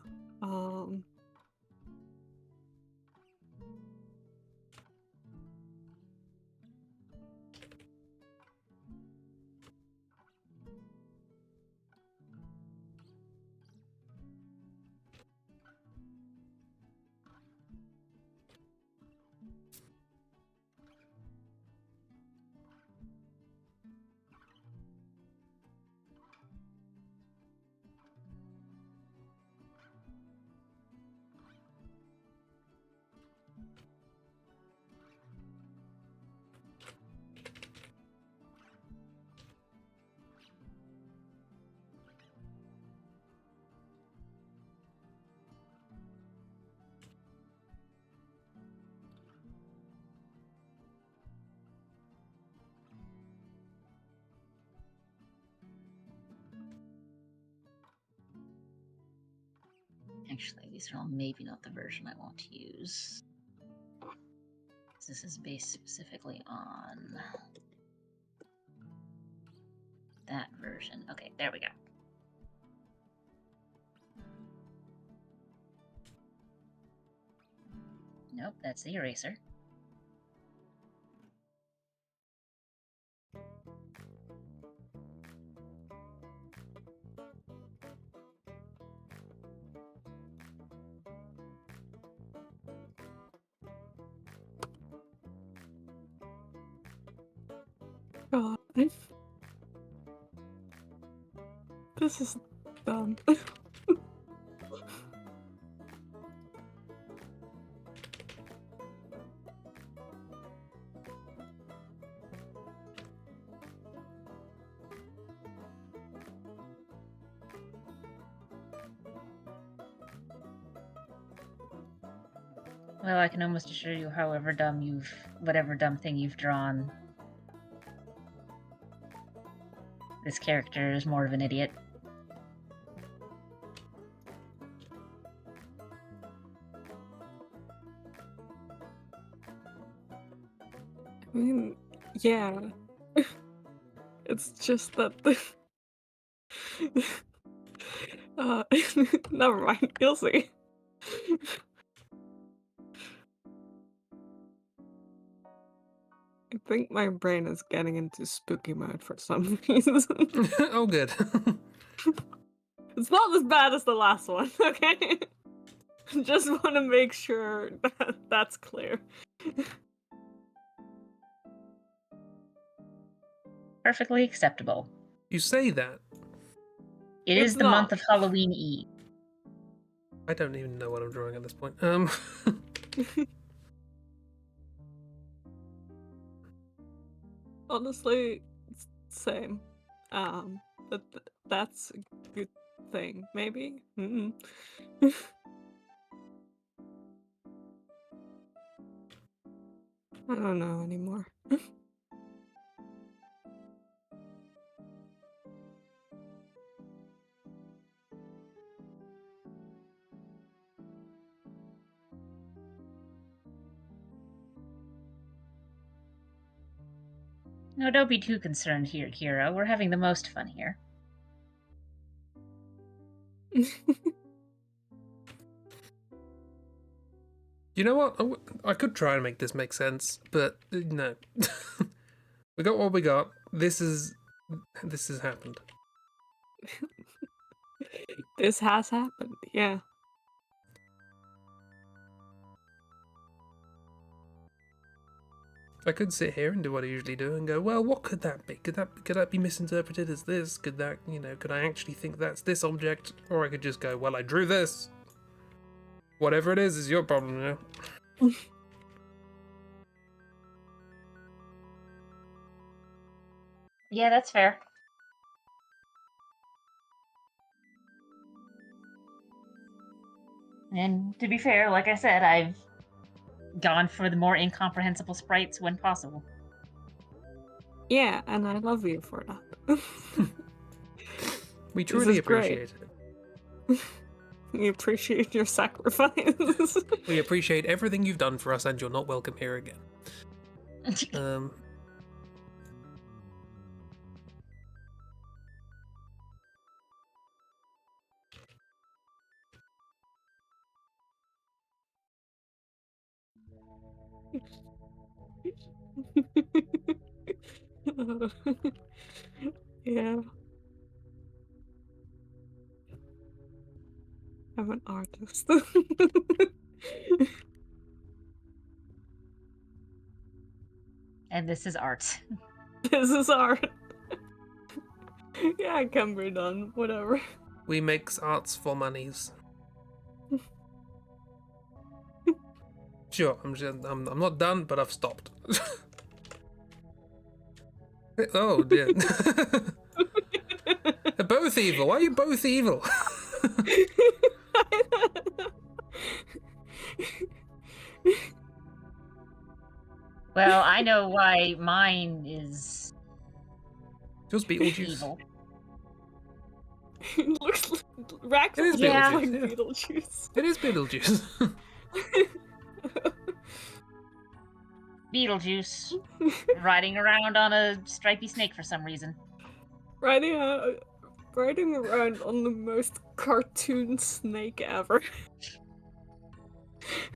Actually, these are all maybe not the version I want to use. This is based specifically on that version. Okay, there we go. Nope, that's the eraser. God. This is dumb. Well, I can almost assure you, whatever dumb thing you've drawn, this character is more of an idiot. I mean, yeah. It's just that the never mind, you'll see. I think my brain is getting into spooky mode for some reason. Oh, good. It's not as bad as the last one, okay? Just want to make sure that that's clear. Perfectly acceptable. You say that. It It's is the not. month of Halloween Eve. I don't even know what I'm drawing at this point. Honestly, same. But that's a good thing, maybe? I don't know anymore. No, don't be too concerned here, Kira. We're having the most fun here. You know what? I could try and make this make sense, but no. We got what we got. this has happened. This has happened, yeah. I could sit here and do what I usually do and go, well, what could that be? Could that be misinterpreted as this? Could that, could I actually think that's this object? Or I could just go, well, I drew this. Whatever it is your problem, Yeah, that's fair. And to be fair, like I said, I've gone for the more incomprehensible sprites when possible. Yeah, and I love you for that. We truly appreciate it. We appreciate your sacrifice. We appreciate everything you've done for us, and you're not welcome here again. Yeah. I'm an artist. And this is art. This is art. Yeah, it can be done. Whatever. We makes arts for monies. Sure, I'm not done, but I've stopped. Oh dear. They're both evil. Why are you both evil? Well, I know why mine is Just Beetlejuice. evil. It looks like Rax It is looks Beetlejuice, like yeah. Beetlejuice. It is Beetlejuice. Beetlejuice riding around on a stripy snake for some reason. Riding around on the most cartoon snake ever.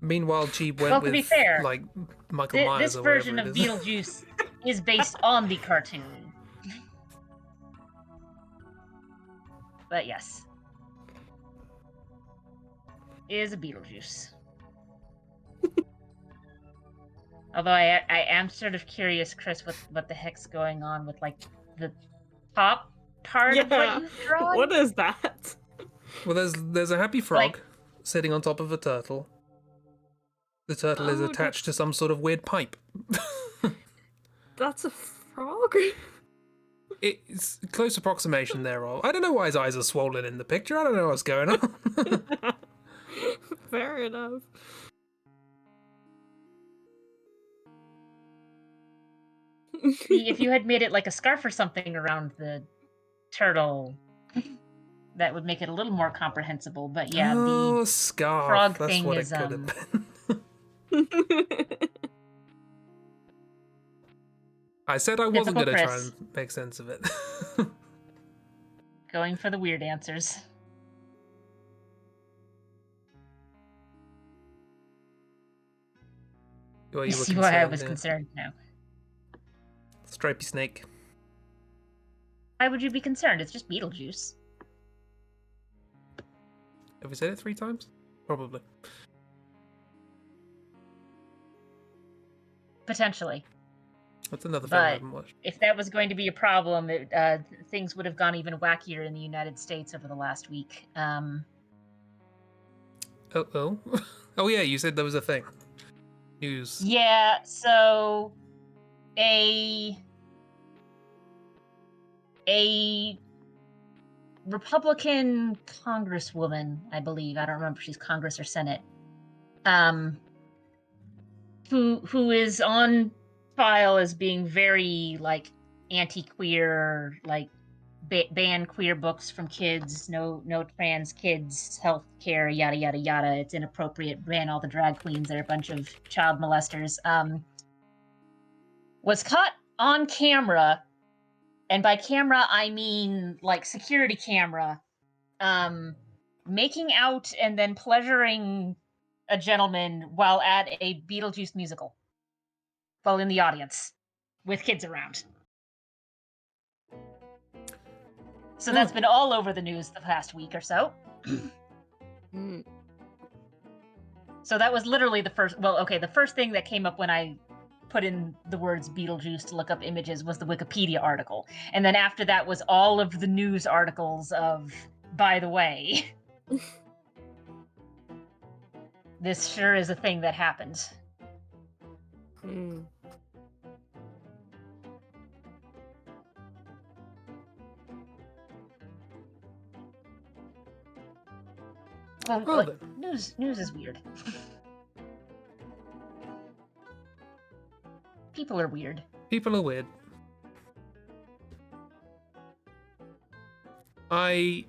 Meanwhile, Cheeb went Well, to with be fair, like Michael Myers this or version whatever of it is. Beetlejuice is based on the cartoon. But yes. It is a Beetlejuice. Although I am sort of curious, Chris, what the heck's going on with like the top part of what you've drawn? What is that? Well, there's a happy frog sitting on top of a turtle. The turtle is attached to some sort of weird pipe. That's a frog? It's a close approximation thereof. I don't know why his eyes are swollen in the picture. I don't know what's going on. Fair enough. See, if you had made it like a scarf or something around the turtle, that would make it a little more comprehensible. But yeah, the scarf. frog That's thing what is it could have been. I said I wasn't Typical going to try Chris. and make sense of it. Going for the weird answers. Well, You you were see why I was yeah. concerned now. Stripy snake. Why would you be concerned? It's just Beetlejuice. Have we said it 3 times? Probably. Potentially. That's another film I But haven't watched. if that was going to be a problem, things would have gone even wackier in the United States over the last week. Oh yeah, you said there was a thing. News. Yeah, so a Republican congresswoman, I believe, I don't remember if she's Congress or Senate, who is on file as being very like anti-queer, like ban queer books from kids, no trans kids, health care, yada yada yada. It's inappropriate. Ban all the drag queens. They're a bunch of child molesters. Was caught on camera, and by camera I mean like security camera, making out and then pleasuring a gentleman while at a Beetlejuice musical, while in the audience with kids around. So that's been all over the news the past week or so. Mm. So that was literally the first. Well, okay, the first thing that came up when I put in the words Beetlejuice to look up images was the Wikipedia article, and then after that was all of the news articles of. By the way, this sure is a thing that happened. Mm. Well, Well like, then. news is weird. People are weird. People are weird. I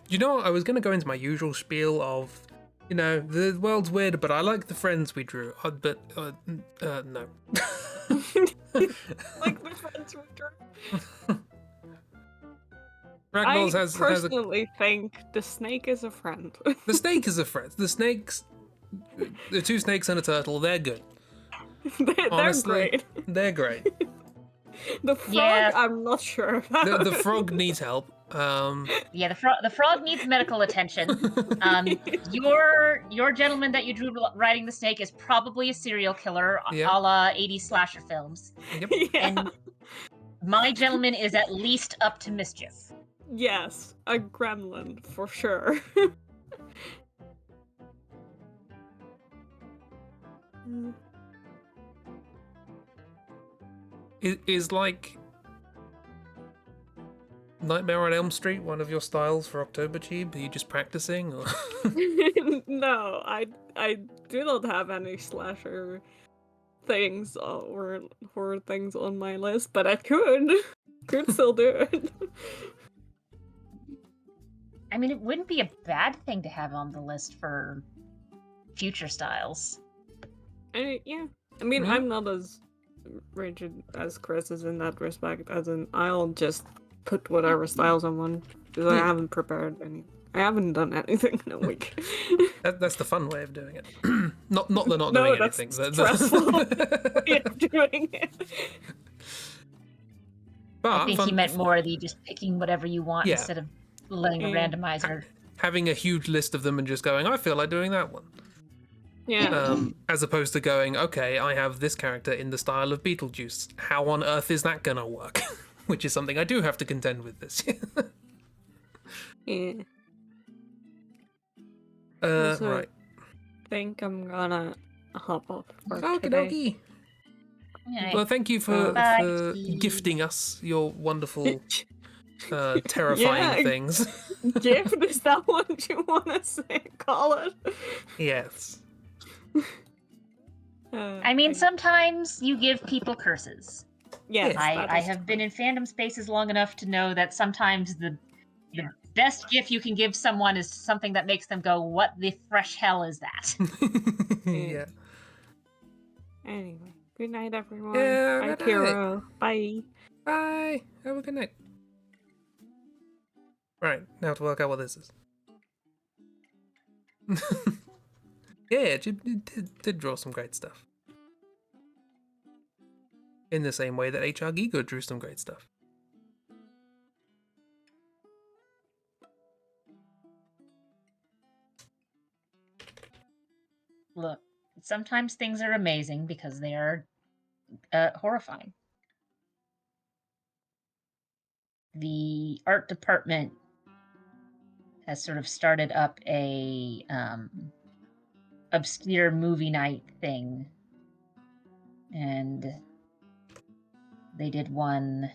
you know, I was going to go into my usual spiel of, you know, the world's weird, but I like the friends we drew. But no. Like the friends we drew. Ragdoll's I has a personally think the snake is a friend. the snake is a friend. The snakes, the two snakes and a turtle, they're good. they're Honestly, great. they're great. The frog, Yeah. I'm not sure about. The frog needs help. Yeah, the frog needs medical attention. Your gentleman that you drew riding the snake is probably a serial killer, Yeah. a la 80s slasher films. Yep. Yeah. And my gentleman is at least up to mischief. Yes, a gremlin for sure. Is like Nightmare on Elm Street one of your styles for October Cheeb? Are you just practicing? Or? No, I do not have any slasher things or horror things on my list, but I could still do it. I mean, it wouldn't be a bad thing to have on the list for future styles. Yeah. I mean, Mhm. I'm not as rigid as Chris is in that respect, as in I'll just put whatever styles I want, because I Yeah. haven't prepared any. I haven't done anything in a week. That's the fun way of doing it. not the not No, doing that's anything. stressful way of doing it. But I think fun, he meant more the just picking whatever you want Yeah. instead of letting a Yeah. randomizer. having a huge list of them and just going, I feel like doing that one. Yeah. As opposed to going, okay, I have this character in the style of Beetlejuice. How on earth is that gonna work? Which is something I do have to contend with this year. Yeah. Also, Right. think I'm gonna hop off for Okie today. dokie. Alright. Well, thank you for Bye. gifting us your wonderful, terrifying Yeah. things. Gift, is that what you want to say? Call it? Yes. I mean, sometimes you give people curses. Yes, that I is have been in fandom spaces long enough to know that sometimes the best gift you can give someone is something that makes them go, "What the fresh hell is that?" Yeah. Anyway, good night, everyone. Yeah, Bye, good night. Kiro. Bye. Bye. Have a good night. Right, now to work out what this is. Yeah, Jib did draw some great stuff. In the same way that HR Gigo drew some great stuff. Look, sometimes things are amazing because they are horrifying. The art department has sort of started up a obscure movie night thing, and they did one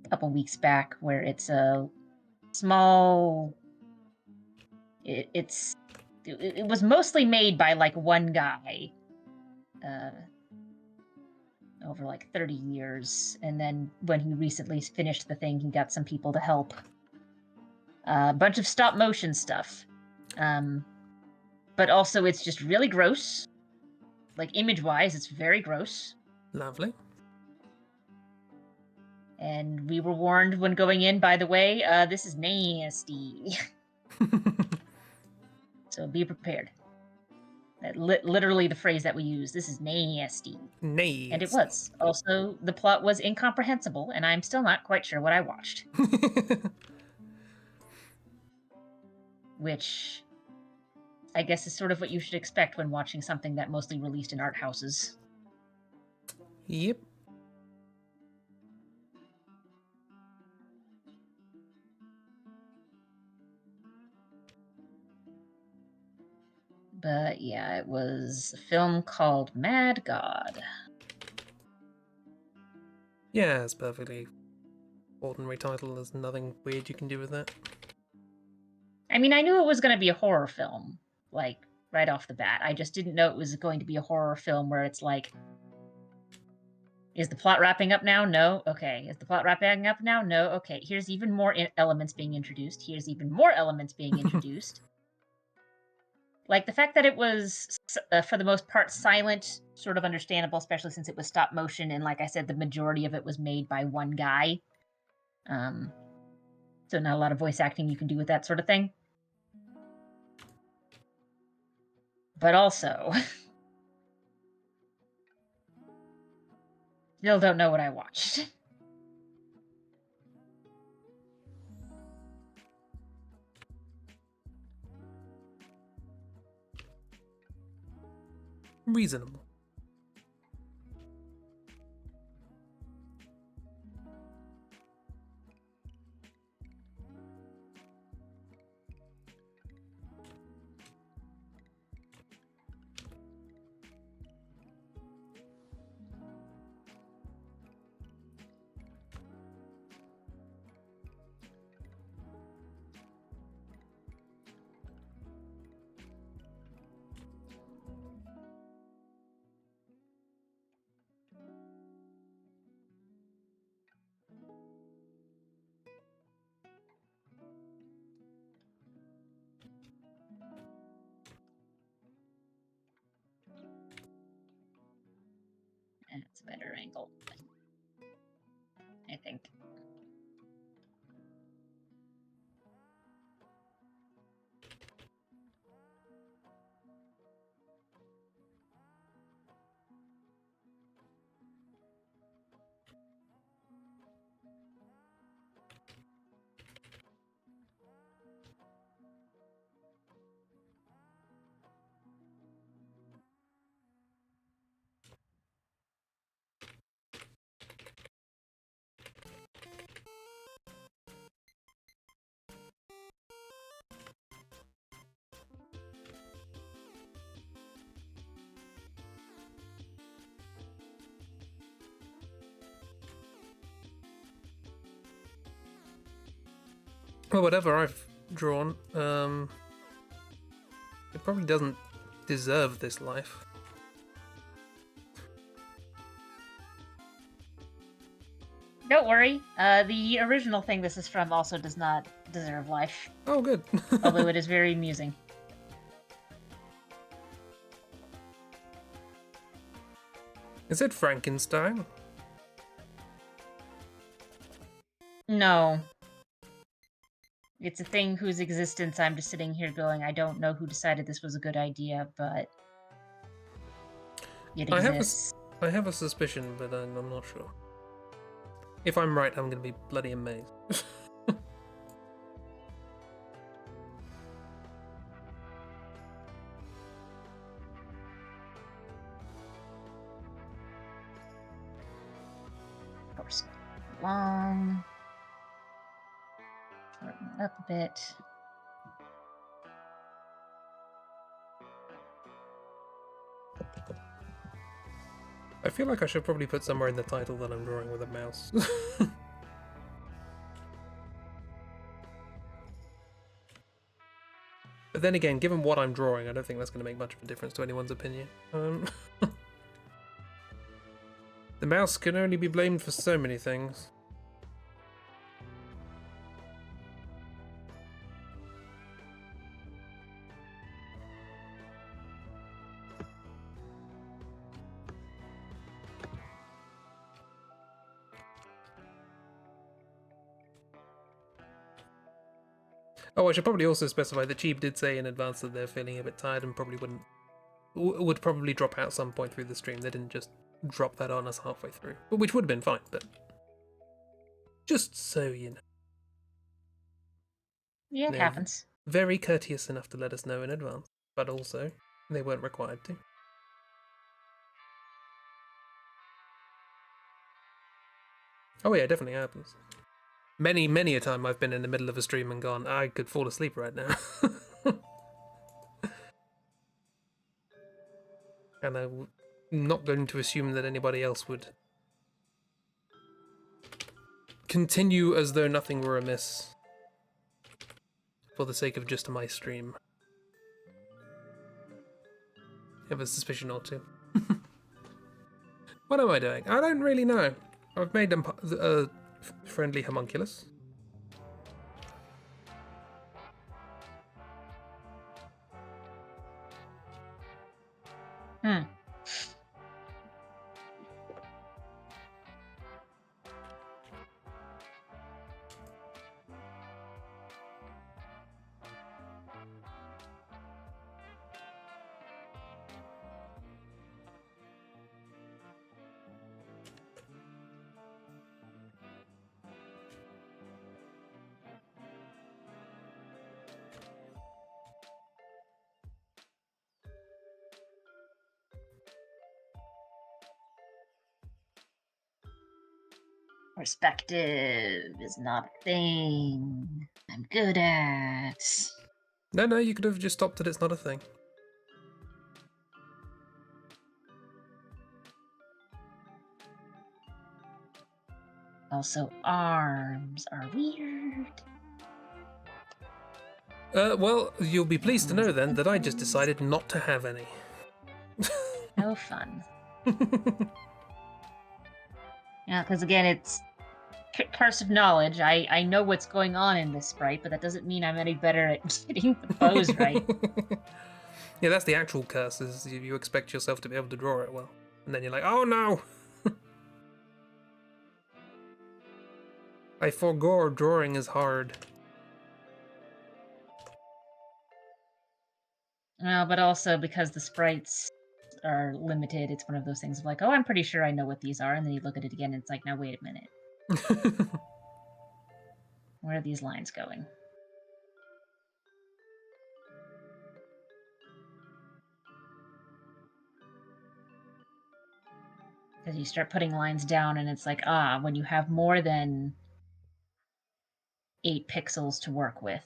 a couple weeks back where it's a small. It was mostly made by like one guy over like 30 years, and then when he recently finished the thing, he got some people to help. A bunch of stop motion stuff, but also it's just really gross. Like image wise, it's very gross. Lovely. And we were warned when going in, by the way, this is nasty. So be prepared. Literally the phrase that we use. This is nasty. Nay. And it was. Also, the plot was incomprehensible, and I'm still not quite sure what I watched. Which I guess is sort of what you should expect when watching something that mostly released in art houses. Yep. But yeah, it was a film called Mad God. Yeah, it's perfectly ordinary title. There's nothing weird you can do with that. I mean, I knew it was going to be a horror film, like, right off the bat. I just didn't know it was going to be a horror film where it's like, is the plot wrapping up now? No. Okay. Is the plot wrapping up now? No. Okay. Here's even more elements being introduced. Here's even more elements being introduced. Like, the fact that it was, for the most part, silent, sort of understandable, especially since it was stop motion, and like I said, the majority of it was made by one guy. So not a lot of voice acting you can do with that sort of thing. But also, still don't know what I watched. Reasonable. That's a better angle, I think. Well, whatever I've drawn, it probably doesn't deserve this life. Don't worry. The original thing this is from also does not deserve life. Oh, good. Although it is very amusing. Is it Frankenstein? No. It's a thing whose existence I'm just sitting here going, I don't know who decided this was a good idea, but it exists. I have a suspicion, but I'm not sure. If I'm right, I'm going to be bloody amazed. Of course. Long. Shorten it up a bit. I feel like I should probably put somewhere in the title that I'm drawing with a mouse. But then again, given what I'm drawing, I don't think that's going to make much of a difference to anyone's opinion. The mouse can only be blamed for so many things. Oh, I should probably also specify that Cheap did say in advance that they're feeling a bit tired and probably wouldn't would probably drop out some point through the stream. They didn't just drop that on us halfway through, which would have been fine, but just so you know. Yeah, it They're happens. very courteous enough to let us know in advance, but also they weren't required to. Oh yeah, it definitely happens. Many a time I've been in the middle of a stream and gone, I could fall asleep right now. And I'm not going to assume that anybody else would continue as though nothing were amiss for the sake of just my stream. I have a suspicion or two. What am I doing? I don't really know. I've made them a friendly homunculus. Hmm. Perspective is not a thing I'm good at. No, you could have just stopped it. It's not a thing. Also, arms are weird. Well, you'll be pleased to know then that I just decided not to have any. No fun. Yeah, because again, it's curse of knowledge. I know what's going on in this sprite, but that doesn't mean I'm any better at getting the pose right. Yeah, that's the actual curse, is you expect yourself to be able to draw it well. And then you're like, oh no! I forgot drawing is hard. Well, but also because the sprites are limited, it's one of those things of like, oh, I'm pretty sure I know what these are, and then you look at it again, and it's like, now wait a minute. Where are these lines going? Because you start putting lines down, and it's like, when you have more than 8 pixels to work with.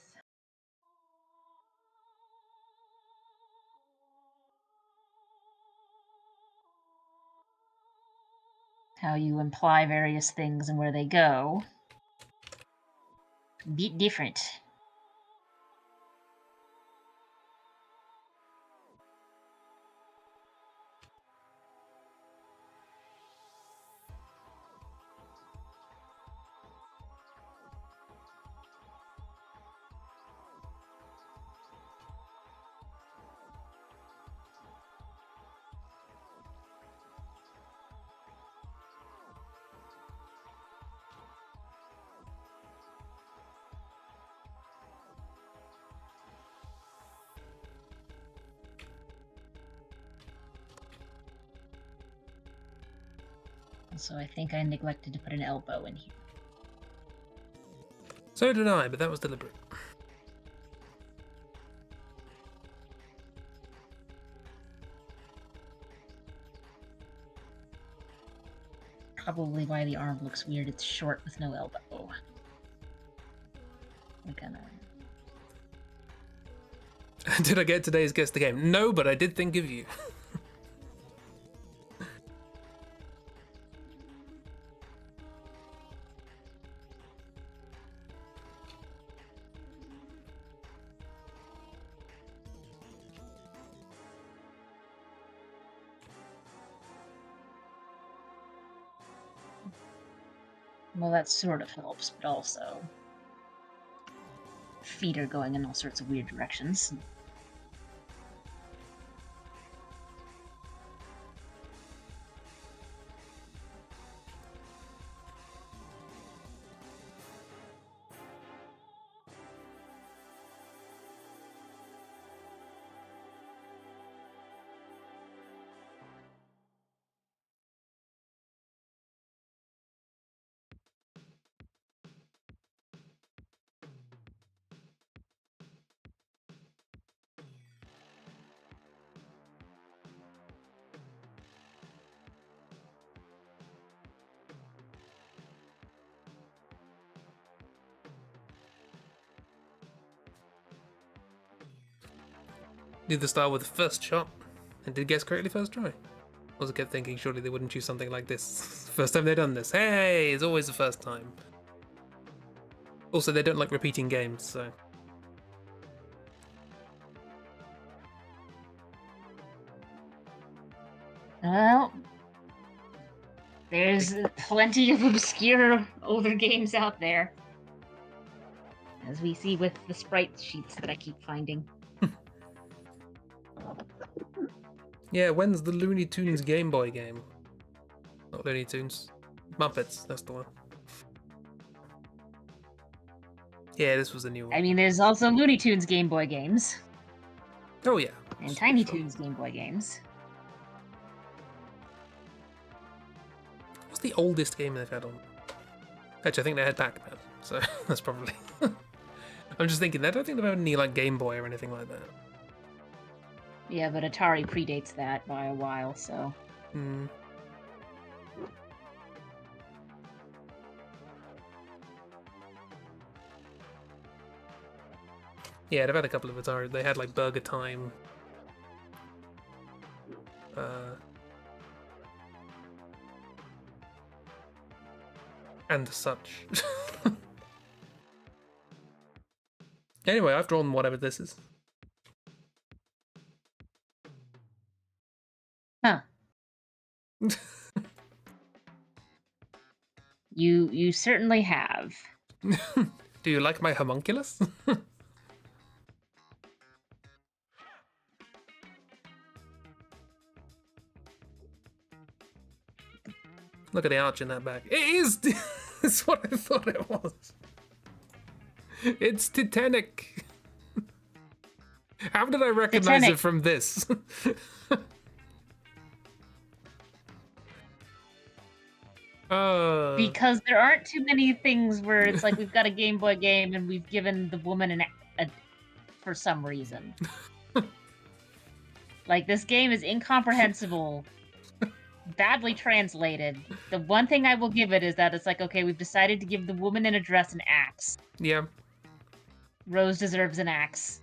How you imply various things and where they go. Bit different. So I think I neglected to put an elbow in here. So did I, but that was deliberate. Probably why the arm looks weird. It's short with no elbow. We're gonna... Did I get today's guess the game? No, but I did think of you. Well, that sort of helps, but also... feet are going in all sorts of weird directions. do the style with the first shot, and did guess correctly first try. Also kept thinking surely they wouldn't choose something like this. First time they've done this. Hey, it's always the first time. Also, they don't like repeating games, so... Well, there's plenty of obscure older games out there. As we see with the sprite sheets that I keep finding. Yeah, when's the Looney Tunes Game Boy game? Not Looney Tunes. Muppets, that's the one. Yeah, this was a new one. I mean, there's also Looney Tunes Game Boy games. Oh yeah. And Tiny Toons Game Boy games. What's the oldest game they've had on? Actually, I think they had Pac-Man, so that's probably... I'm just thinking, I don't think they've had any like Game Boy or anything like that. Yeah, but Atari predates that by a while, so... Hmm. Yeah, they've had a couple of Atari. They had like Burger Time. And such. Anyway, I've drawn whatever this is. Huh. You certainly have. Do you like my homunculus? Look at the arch in that back. It is! It's what I thought it was. It's Titanic. How did I recognize Titanic. it from this? Because there aren't too many things where it's like we've got a Game Boy game and we've given the woman for some reason. Like, this game is incomprehensible. Badly translated. The one thing I will give it is that it's like, okay, we've decided to give the woman in a dress an axe. Yeah. Rose deserves an axe.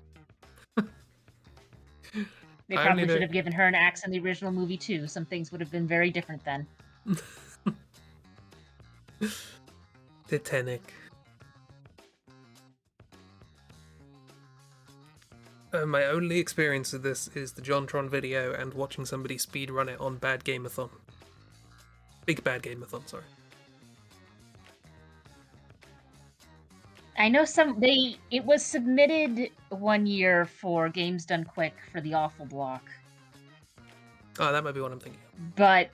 They probably should have given her an axe in the original movie too. Some things would have been very different then. Titanic. My only experience of this is the JonTron video and watching somebody speedrun it on Bad Gameathon. Big Bad Gameathon, sorry. I know it was submitted one year for Games Done Quick for the Awful Block. Oh, that might be what I'm thinking. But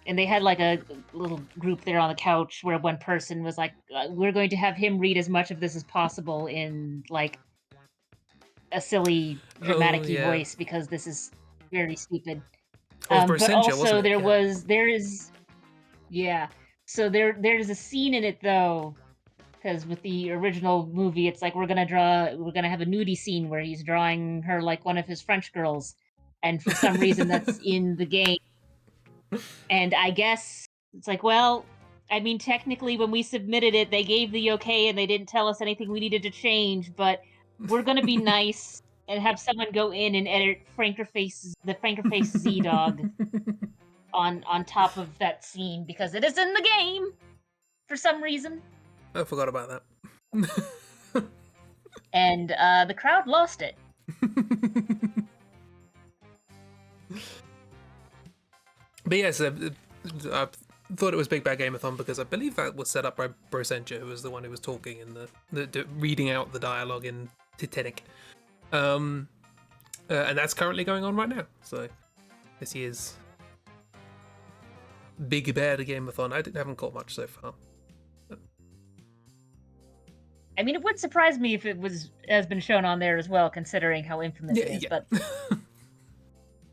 and they had like a little group there on the couch where one person was like, we're going to have him read as much of this as possible in like a silly dramatic voice because this is very stupid. But also so there's a scene in it though, because with the original movie it's like we're gonna have a nudie scene where he's drawing her like one of his French girls, and for some reason that's in the game. And I guess it's like, well, I mean, technically when we submitted it, they gave the okay and they didn't tell us anything we needed to change, but we're going to be nice and have someone go in and edit the Frankerface Z-Dog on top of that scene because it is in the game for some reason. I forgot about that. And the crowd lost it. But yes, I thought it was Big Bad Gameathon because I believe that was set up by Brosentia, who was the one who was talking in the reading out the dialogue in Titanic. And that's currently going on right now. So this year's Big Bad Gameathon. I haven't caught much so far. I mean, it would surprise me if it has been shown on there as well, considering how infamous it is. Yeah. But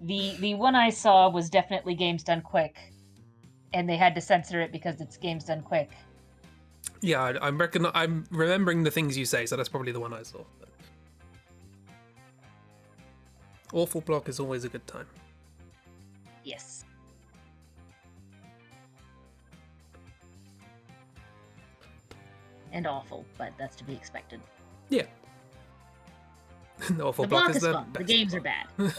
the one I saw was definitely Games Done Quick, and they had to censor it because it's Games Done Quick. Yeah, I'm remembering the things you say, so that's probably the one I saw. But... Awful Block is always a good time. Yes. And awful, but that's to be expected. Yeah. Awful The block block is is the fun. The best games are block. bad.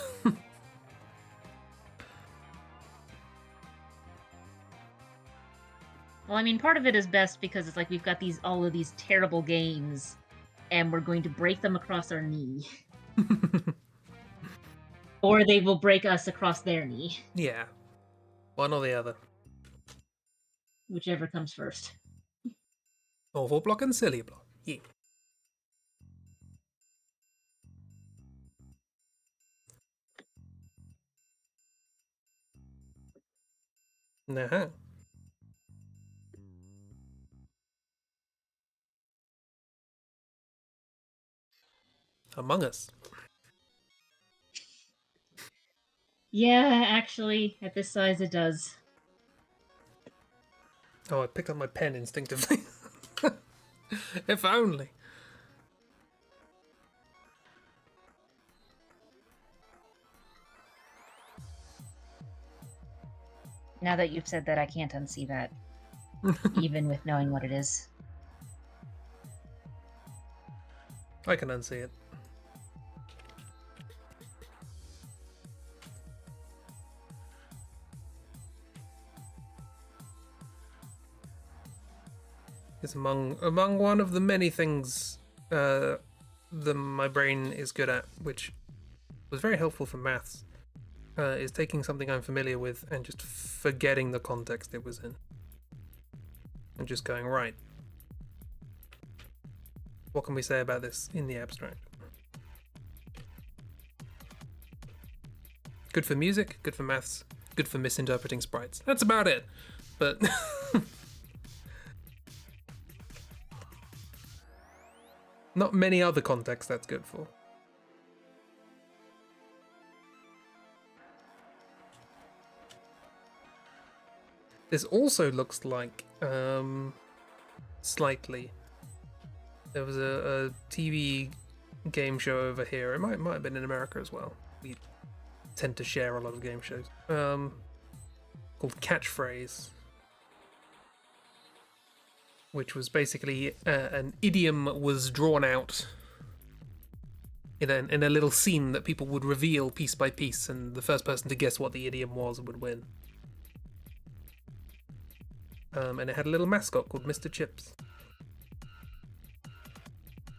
Well, I mean, part of it is best because it's like we've got all of these terrible games, and we're going to break them across our knee, or they will break us across their knee, Yeah, one or the other. whichever comes first. Awful block and silly block. Yeah. Uh-huh. Among Us. Yeah, actually, at this size, it does. Oh, I picked up my pen instinctively. If only. Now that you've said that, I can't unsee that, even with knowing what it is. I can unsee it. It's among one of the many things my brain is good at, which was very helpful for maths, is taking something I'm familiar with and just forgetting the context it was in. And just going, right, what can we say about this in the abstract? Good for music, good for maths, good for misinterpreting sprites. That's about it. But not many other contexts that's good for. This also looks like, slightly, there was a TV game show over here. It might have been in America as well. We tend to share a lot of game shows. Called Catchphrase, which was basically an idiom was drawn out in a little scene that people would reveal piece by piece, and the first person to guess what the idiom was would win. And it had a little mascot called Mr. Chips,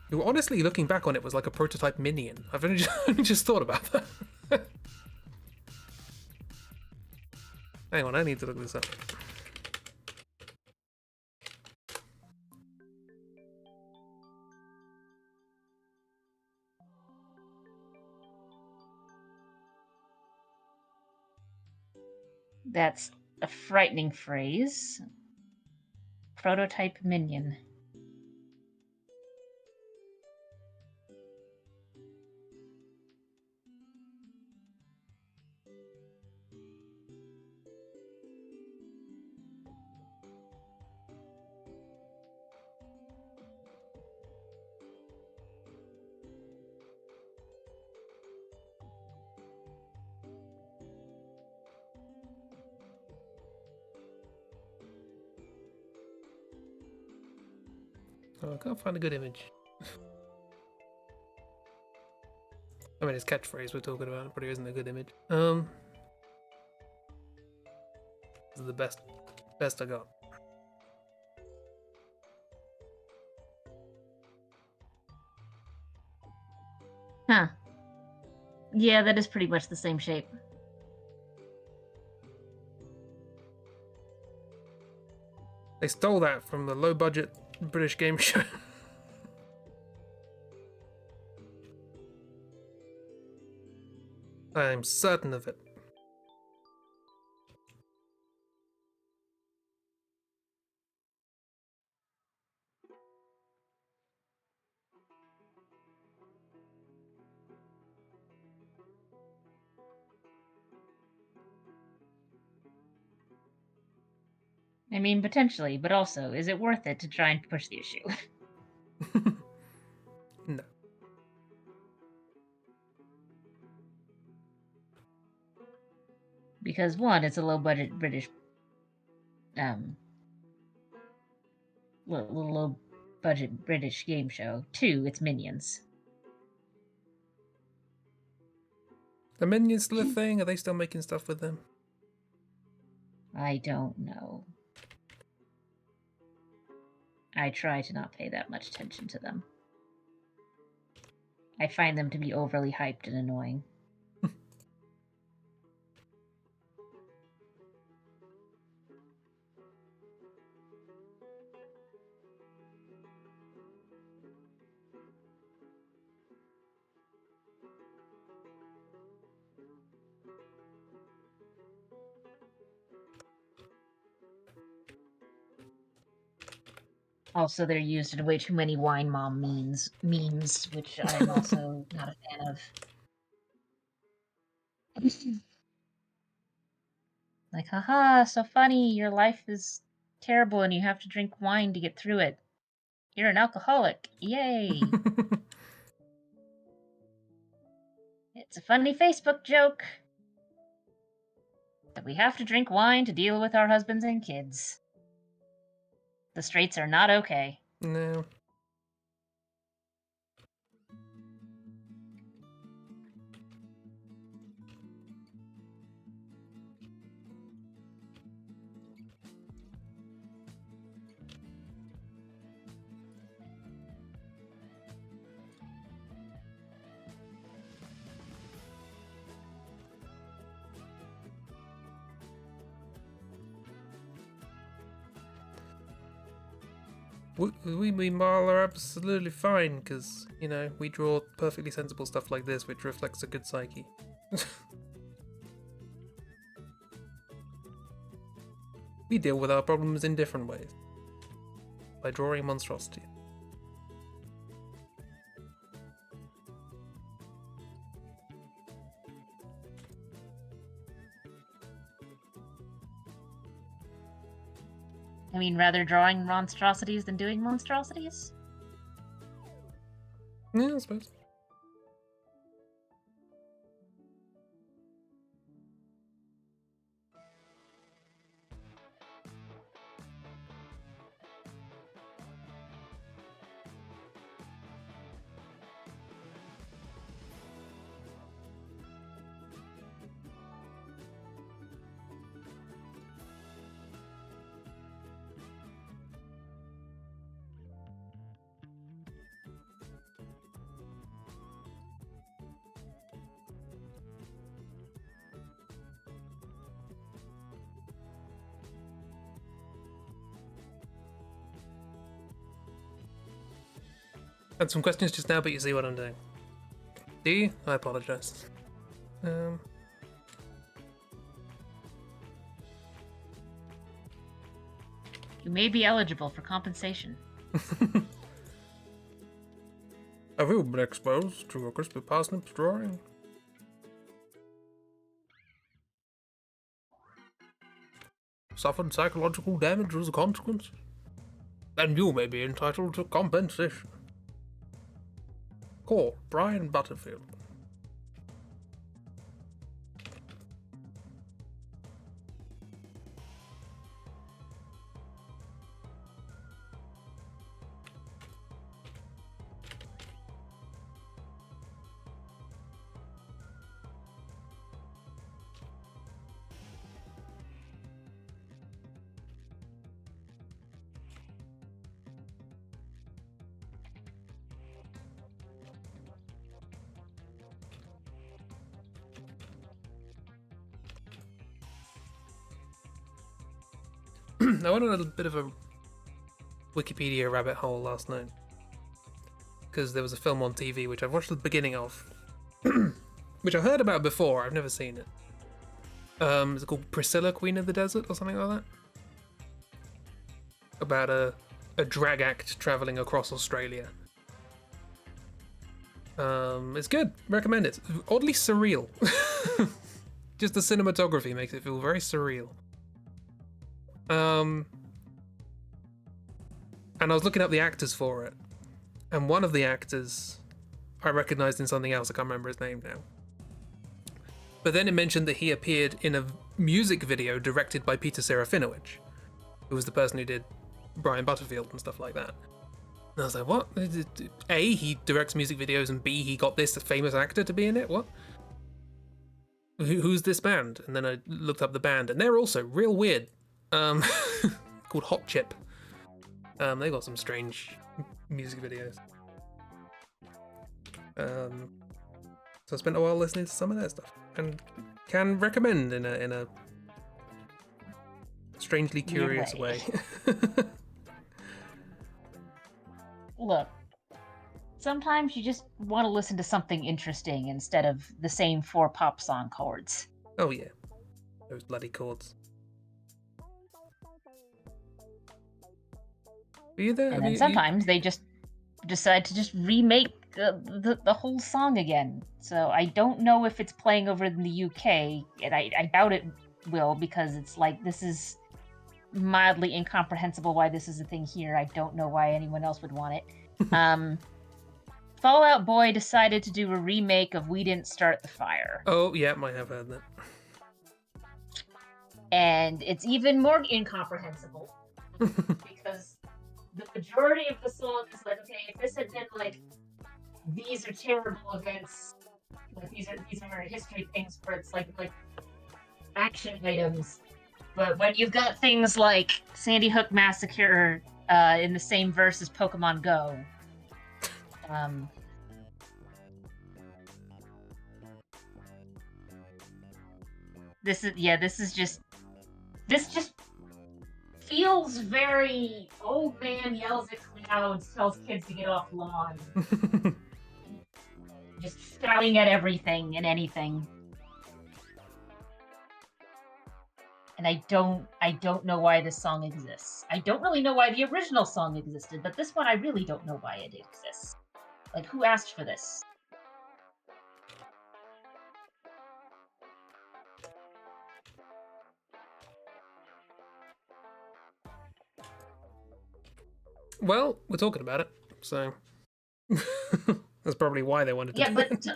who, honestly, looking back on it, was like a prototype minion. I've only just thought about that. Hang on, I need to look this up. That's a frightening phrase. Prototype minion. Oh, I can't find a good image. I mean, it's Catchphrase we're talking about. It probably isn't a good image. This is the best I got. Huh. Yeah, that is pretty much the same shape. They stole that from the low-budget British game show. I'm certain of it. I mean, potentially, but also, is it worth it to try and push the issue? No. Because one, it's a low-budget low-budget British game show. Two, it's Minions. Are Minions still a thing? Are they still making stuff with them? I don't know. I try to not pay that much attention to them. I find them to be overly hyped and annoying. Also, they're used in way too many wine mom memes, which I'm also not a fan of. Like, haha, so funny, your life is terrible and you have to drink wine to get through it. You're an alcoholic. Yay! It's a funny Facebook joke that we have to drink wine to deal with our husbands and kids. The straights are not okay. No. We meanwhile are absolutely fine because, you know, we draw perfectly sensible stuff like this, which reflects a good psyche. We deal with our problems in different ways. By drawing monstrosity. I mean, rather drawing monstrosities than doing monstrosities? Yeah, I suppose. Had some questions just now, but you see what I'm doing. Do you? I apologise. You may be eligible for compensation. Have you been exposed to a crispy parsnips drawing? Suffered psychological damage as a consequence? Then you may be entitled to compensation. Core, Brian Butterfield. I went on a little bit of a Wikipedia rabbit hole last night because there was a film on TV which I've watched the beginning of, which I heard about before. I've never seen it. Is it called Priscilla, Queen of the Desert, or something like that? About a drag act traveling across Australia. It's good. Recommend it. Oddly surreal. Just the cinematography makes it feel very surreal. And I was looking up the actors for it, and one of the actors I recognized in something else. I can't remember his name now. But then it mentioned that he appeared in a music video directed by Peter Serafinowicz, who was the person who did Brian Butterfield and stuff like that. And I was like, what? A, he directs music videos, and B, he got this famous actor to be in it? What? who's this band? And then I looked up the band, and they're also real weird. Called Hot Chip. They got some strange music videos. So I spent a while listening to some of their stuff, and can recommend in a strangely curious way. Look, sometimes you just want to listen to something interesting instead of the same 4 pop song chords. Oh yeah, those bloody chords. Are you there? And then sometimes they just decide to just remake the whole song again. So I don't know if it's playing over in the UK, and I doubt it will, because it's like, this is mildly incomprehensible why this is a thing here. I don't know why anyone else would want it. Fall Out Boy decided to do a remake of We Didn't Start the Fire. Oh yeah, might have heard that. And it's even more incomprehensible because the majority of the song is like, okay, if this had been like, these are terrible events, like these are history things where it's like action items. But when you've got things like Sandy Hook Massacre in the same verse as Pokemon Go, this just feels very old man yells at clouds, tells kids to get off lawn, just shouting at everything and anything. And I don't know why this song exists. I don't really know why the original song existed, but this one I really don't know why it exists. Like, who asked for this? Well, we're talking about it, so that's probably why they wanted to. Yeah, but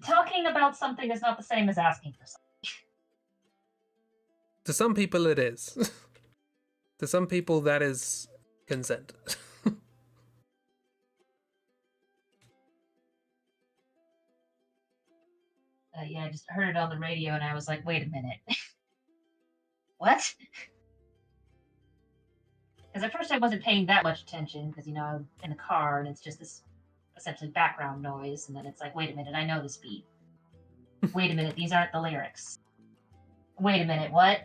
talking about something is not the same as asking for something. To some people, it is. To some people, that is consent. Yeah, I just heard it on the radio and I was like, wait a minute. What? Because at first I wasn't paying that much attention because, I'm in the car and it's just this essentially background noise. And then it's like, wait a minute, I know this beat. Wait a minute, these aren't the lyrics. Wait a minute, what?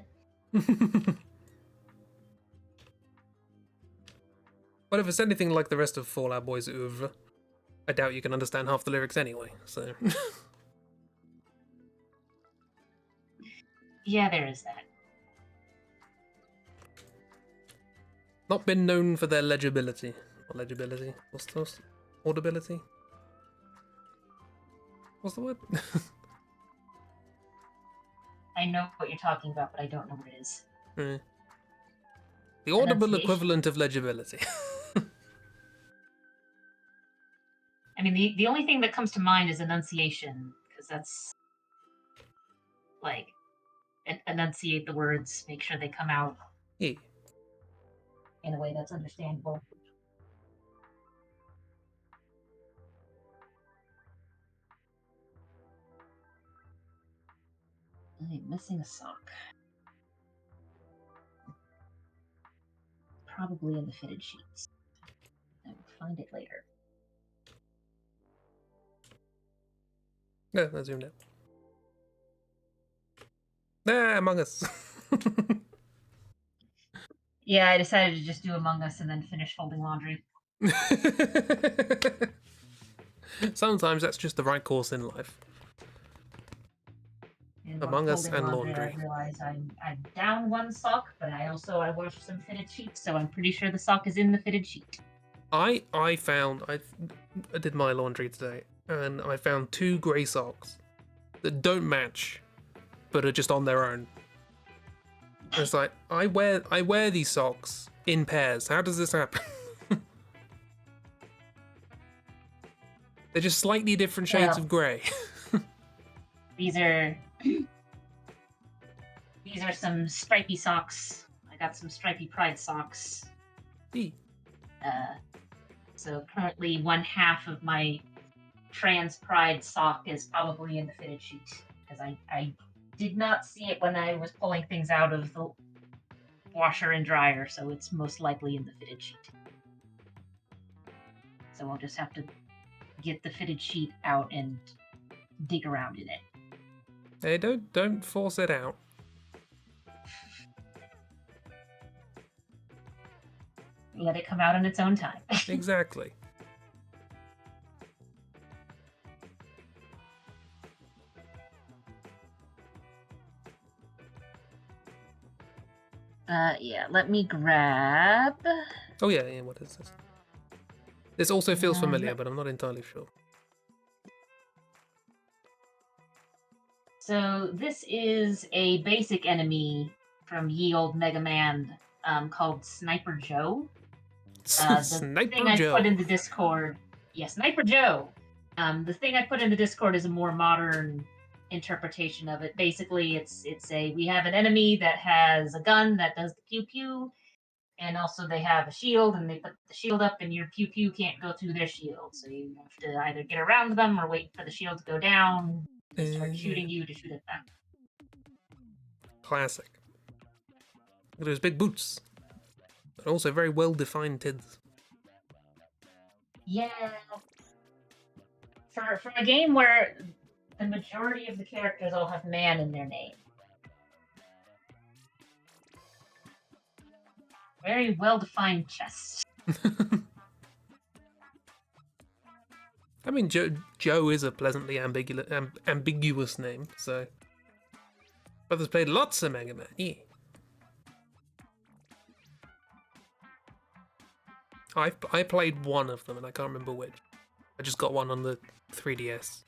Well, if it's anything like the rest of Fall Out Boy's oeuvre, I doubt you can understand half the lyrics anyway, so... Yeah, there is that. Not been known for their legibility. Or legibility? What's audibility? What's the word? I know what you're talking about, but I don't know what it is. The audible equivalent of legibility. I mean, the only thing that comes to mind is enunciation, because that's like, enunciate the words, make sure they come out Yeah. in a way that's understandable. I'm missing a sock. Probably in the fitted sheets. I will find it later. Yeah, I zoomed out. Among Us. Yeah, I decided to just do Among Us and then finish folding laundry. Sometimes that's just the right course in life. And Among Us and laundry. laundry. I realize I'm down one sock, but I washed some fitted sheets, so I'm pretty sure the sock is in the fitted sheet. I did my laundry today, and I found 2 grey socks that don't match, but are just on their own. It's like, I wear these socks in pairs. How does this happen? They're just slightly different shades of grey. These are some stripy socks. I got some stripy Pride socks. So currently 1/2 of my trans Pride sock is probably in the fitted sheet. because I did not see it when I was pulling things out of the washer and dryer, so it's most likely in the fitted sheet. So I'll just have to get the fitted sheet out and dig around in it. Hey, don't force it out. Let it come out in its own time. Exactly. Yeah, let me grab... Oh yeah, what is this? This also feels familiar, but I'm not entirely sure. So this is a basic enemy from ye old Mega Man called Sniper Joe. The Sniper thing Joe. I put in the Discord... Yeah, Sniper Joe! The thing I put in the Discord is a more modern interpretation of it. Basically, it's we have an enemy that has a gun that does the pew pew, and also they have a shield, and they put the shield up, and your pew pew can't go through their shield, so you have to either get around them or wait for the shield to go down, they start shooting you to shoot at them. Classic. Look at those big boots, but also very well defined tids. Yeah. For a game where the majority of the characters all have man in their name. Very well-defined chest. I mean, Joe is a pleasantly ambiguous name, so... Brothers played lots of Mega Man, yeah. I played one of them, and I can't remember which. I just got one on the 3DS.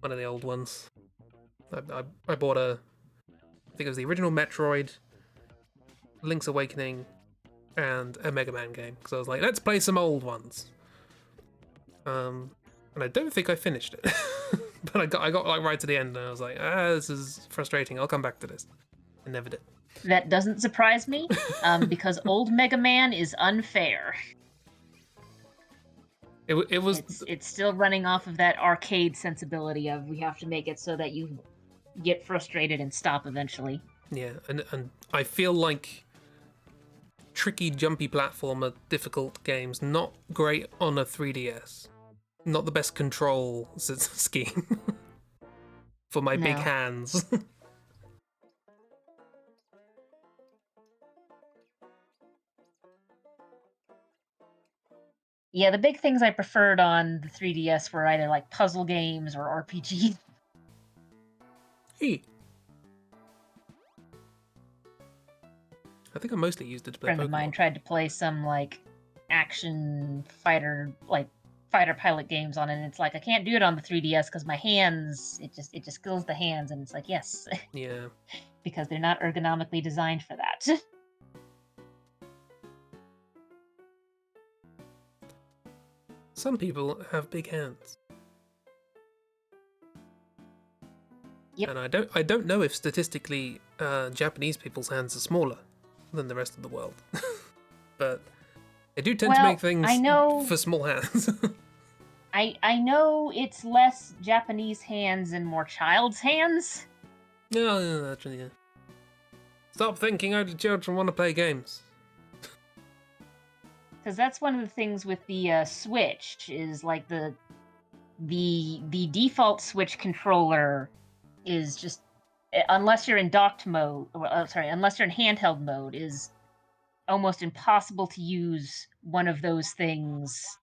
One of the old ones. I bought I think it was the original Metroid, Link's Awakening, and a Mega Man game. Because I was like, let's play some old ones. And I don't think I finished it. But I got like right to the end, and I was like, this is frustrating. I'll come back to this. I never did. That doesn't surprise me, because old Mega Man is unfair. It was. It's still running off of that arcade sensibility of we have to make it so that you get frustrated and stop eventually. Yeah, and I feel like tricky, jumpy platformer, difficult games not great on a 3DS. Not the best control scheme for my big hands. Yeah, the big things I preferred on the 3DS were either like puzzle games or RPGs. Hey. I think I mostly used it to play Pokemon. A friend of mine tried to play some like action fighter pilot games on it, and it's like I can't do it on the 3DS because my hands it just kills the hands, and it's like yes. Yeah. Because they're not ergonomically designed for that. Some people have big hands. Yep. And I don't know if statistically Japanese people's hands are smaller than the rest of the world. But they do tend to make things for small hands. I know it's less Japanese hands and more child's hands. No, actually, yeah. Stop thinking only children want to play games. Because that's one of the things with the Switch is like the default Switch controller is just unless you're in docked mode, unless you're in handheld mode, is almost impossible to use one of those things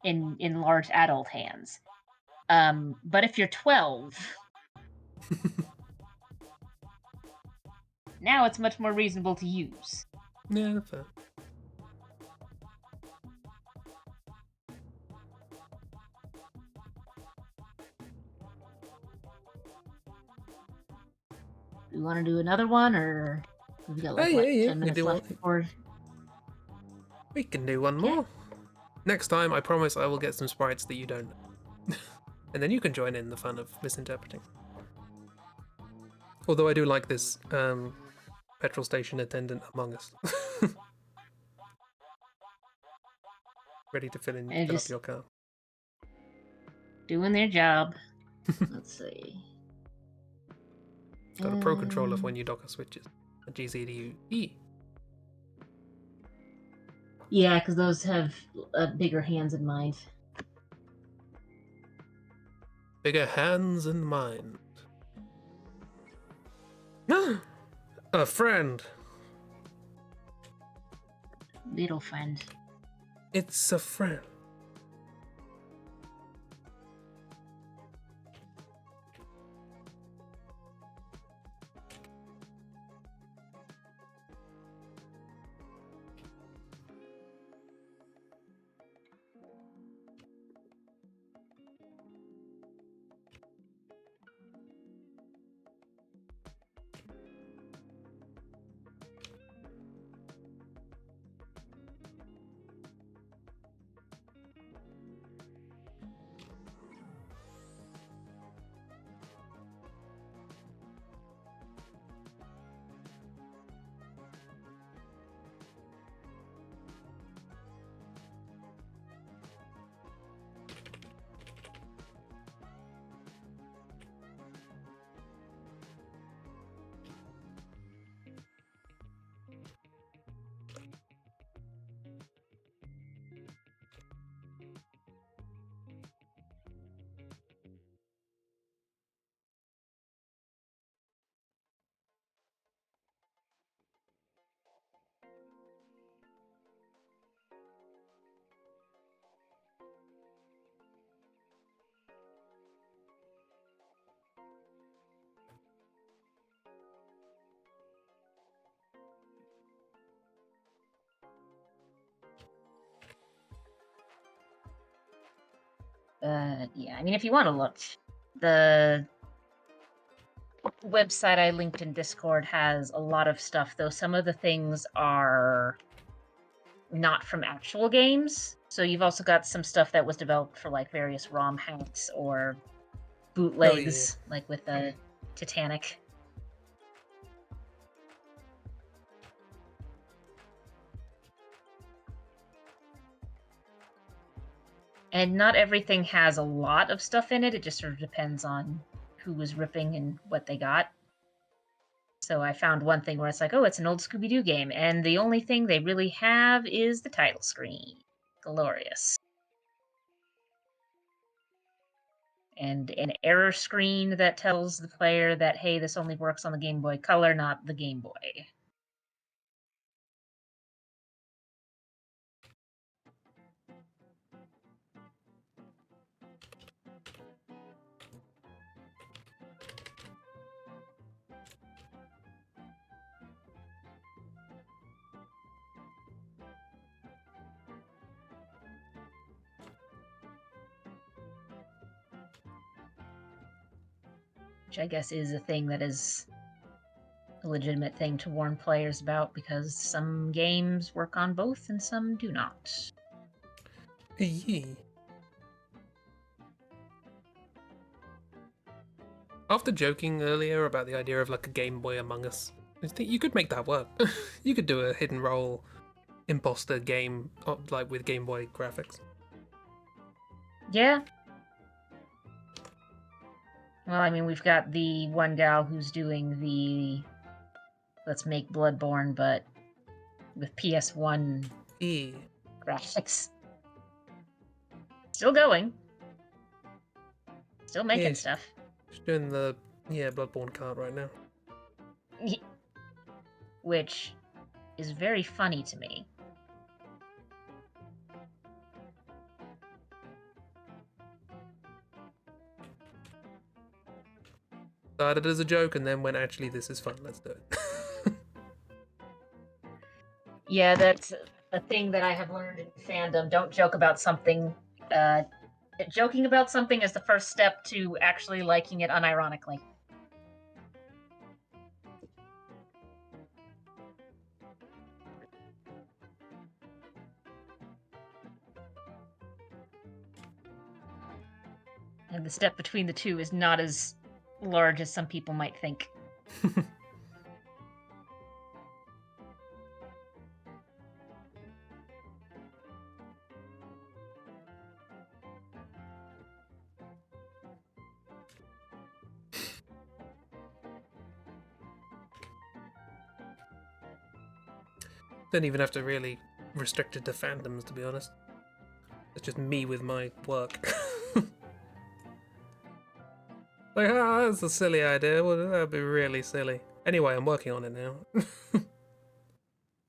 in large adult hands. But if you're 12, now it's much more reasonable to use. Yeah, fair. Do you want to do another one, or we got like 10 minutes left before? We can do one more. Next time, I promise I will get some sprites that you don't know. And then you can join in the fun of misinterpreting. Although I do like this petrol station attendant among us. Ready to fill up your car. Doing their job. Let's see. It's got a Pro controller for when you dock a switches. A GZDUE. Yeah, because those have bigger hands in mind. Bigger hands and mind. A friend. Little friend. It's a friend. Yeah, I mean, if you want to look, the website I linked in Discord has a lot of stuff, though some of the things are not from actual games. So you've also got some stuff that was developed for like various ROM hacks or bootlegs, like with the Titanic. And not everything has a lot of stuff in it. It just sort of depends on who was ripping and what they got. So I found one thing where it's like, oh, it's an old Scooby-Doo game, and the only thing they really have is the title screen. Glorious. And an error screen that tells the player that, hey, this only works on the Game Boy Color, not the Game Boy. Which I guess is a thing that is a legitimate thing to warn players about, because some games work on both and some do not. Yee. After joking earlier about the idea of like a Game Boy Among Us, I think you could make that work. You could do a hidden role imposter game like with Game Boy graphics. Yeah. Well, I mean, we've got the one gal who's doing the let's make Bloodborne, but with PS1 graphics. Still going. Still making stuff. She's doing the Bloodborne card right now. Which is very funny to me. Started as a joke and then went, actually, this is fun, let's do it. Yeah, that's a thing that I have learned in fandom. Don't joke about something. Joking about something is the first step to actually liking it unironically. And the step between the two is not as large as some people might think. Don't even have to really restrict it to fandoms, to be honest. It's just me with my work. Like, that's a silly idea. Well, that'd be really silly. Anyway, I'm working on it now.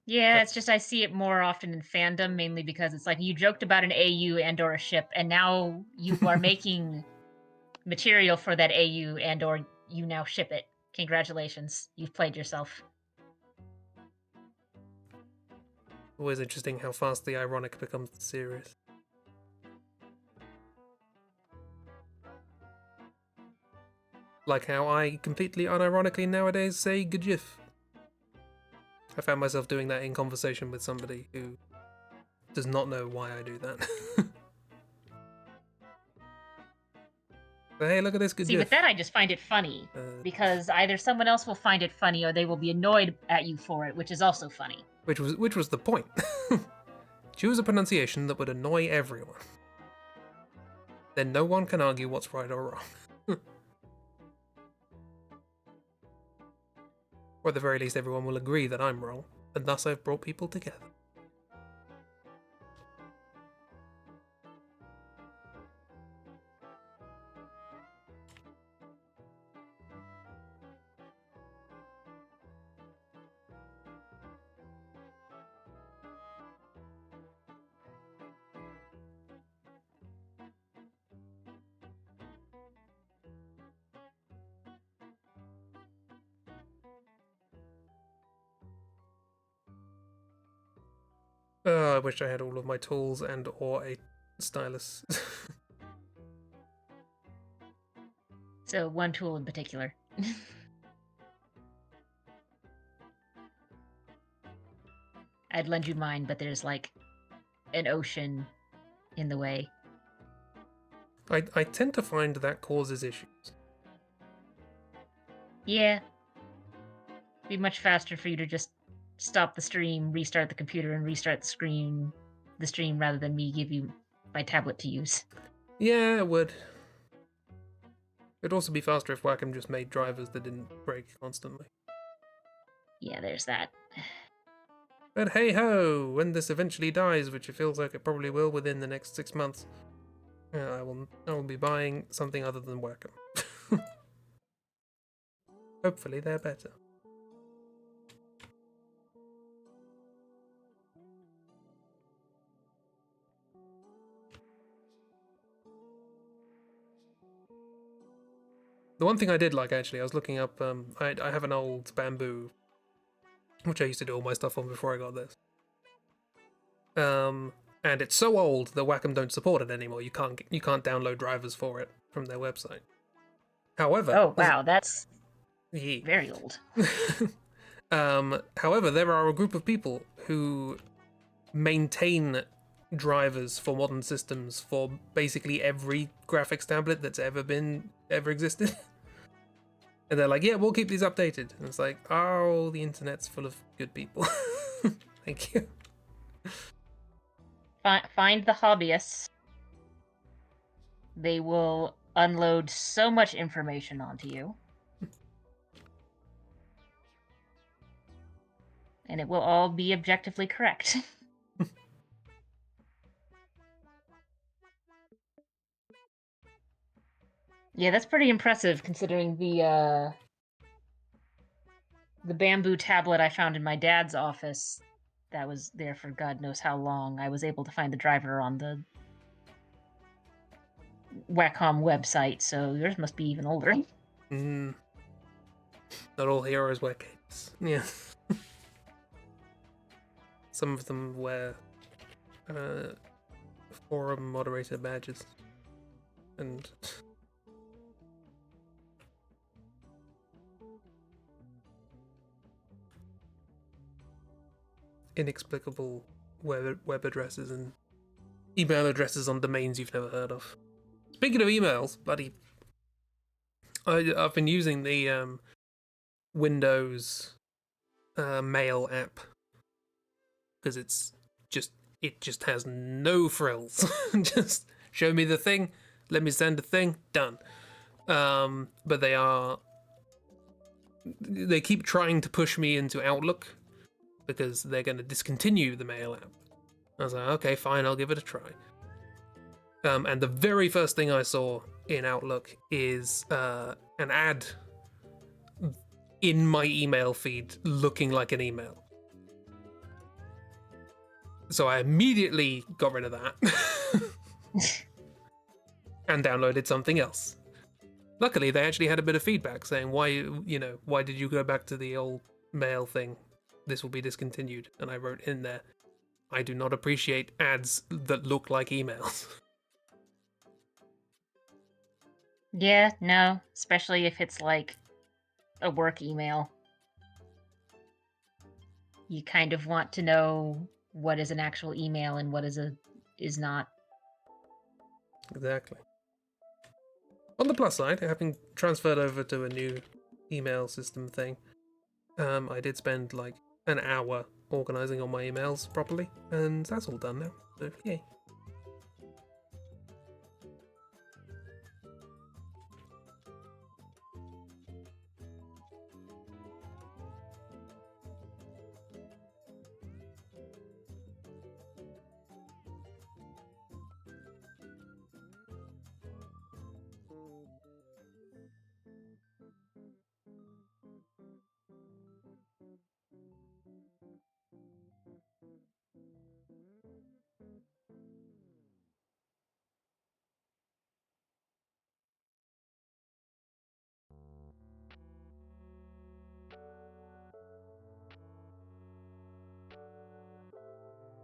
Yeah, it's just I see it more often in fandom, mainly because it's like you joked about an AU and or a ship, and now you are making material for that AU and or you now ship it. Congratulations, you've played yourself. Always interesting how fast the ironic becomes the serious. Like how I completely unironically nowadays say "gajif." I found myself doing that in conversation with somebody who does not know why I do that. But hey, look at this "gajif." See, with that, I just find it funny because either someone else will find it funny or they will be annoyed at you for it, which is also funny. Which was the point. Choose a pronunciation that would annoy everyone. Then no one can argue what's right or wrong. Or at the very least, everyone will agree that I'm wrong, and thus I've brought people together. Oh, I wish I had all of my tools and or a stylus. So one tool in particular. I'd lend you mine, but there's like an ocean in the way. I tend to find that causes issues. Yeah. Be much faster for you to just stop the stream, restart the computer, and restart the stream rather than me give you my tablet to use. Yeah, it would. It'd also be faster if Wacom just made drivers that didn't break constantly. Yeah, there's that. But hey ho, when this eventually dies, which it feels like it probably will within the next 6 months, I will be buying something other than Wacom. Hopefully they're better. The one thing I did like, actually, I was looking up, I have an old Bamboo, which I used to do all my stuff on before I got this. And it's so old that Wacom don't support it anymore. You can't download drivers for it from their website. However, Oh wow, that's yeah. very old. However, there are a group of people who maintain drivers for modern systems for basically every graphics tablet that's ever existed. And they're like, yeah, we'll keep these updated. And it's like, oh, the internet's full of good people. Thank you. Find the hobbyists. They will unload so much information onto you. And it will all be objectively correct. Yeah, that's pretty impressive considering the Bamboo tablet I found in my dad's office that was there for God knows how long. I was able to find the driver on the Wacom website, so yours must be even older. Not all heroes wear capes. Yeah. Some of them wear forum moderator badges. And inexplicable web addresses and email addresses on domains you've never heard of. Speaking of emails, bloody, I've been using the Windows mail app because it just has no frills. Just show me the thing, let me send a thing, done. But they keep trying to push me into Outlook, because they're going to discontinue the mail app. I was like, okay, fine, I'll give it a try. And the very first thing I saw in Outlook is an ad in my email feed looking like an email. So I immediately got rid of that and downloaded something else. Luckily, they actually had a bit of feedback saying, why did you go back to the old mail thing? This will be discontinued. And I wrote in there, I do not appreciate ads that look like emails. Yeah, no, especially if it's like a work email. You kind of want to know what is an actual email and what is not. Exactly. On the plus side, having transferred over to a new email system thing, I did spend like an hour organizing all my emails properly, and that's all done now. So yay.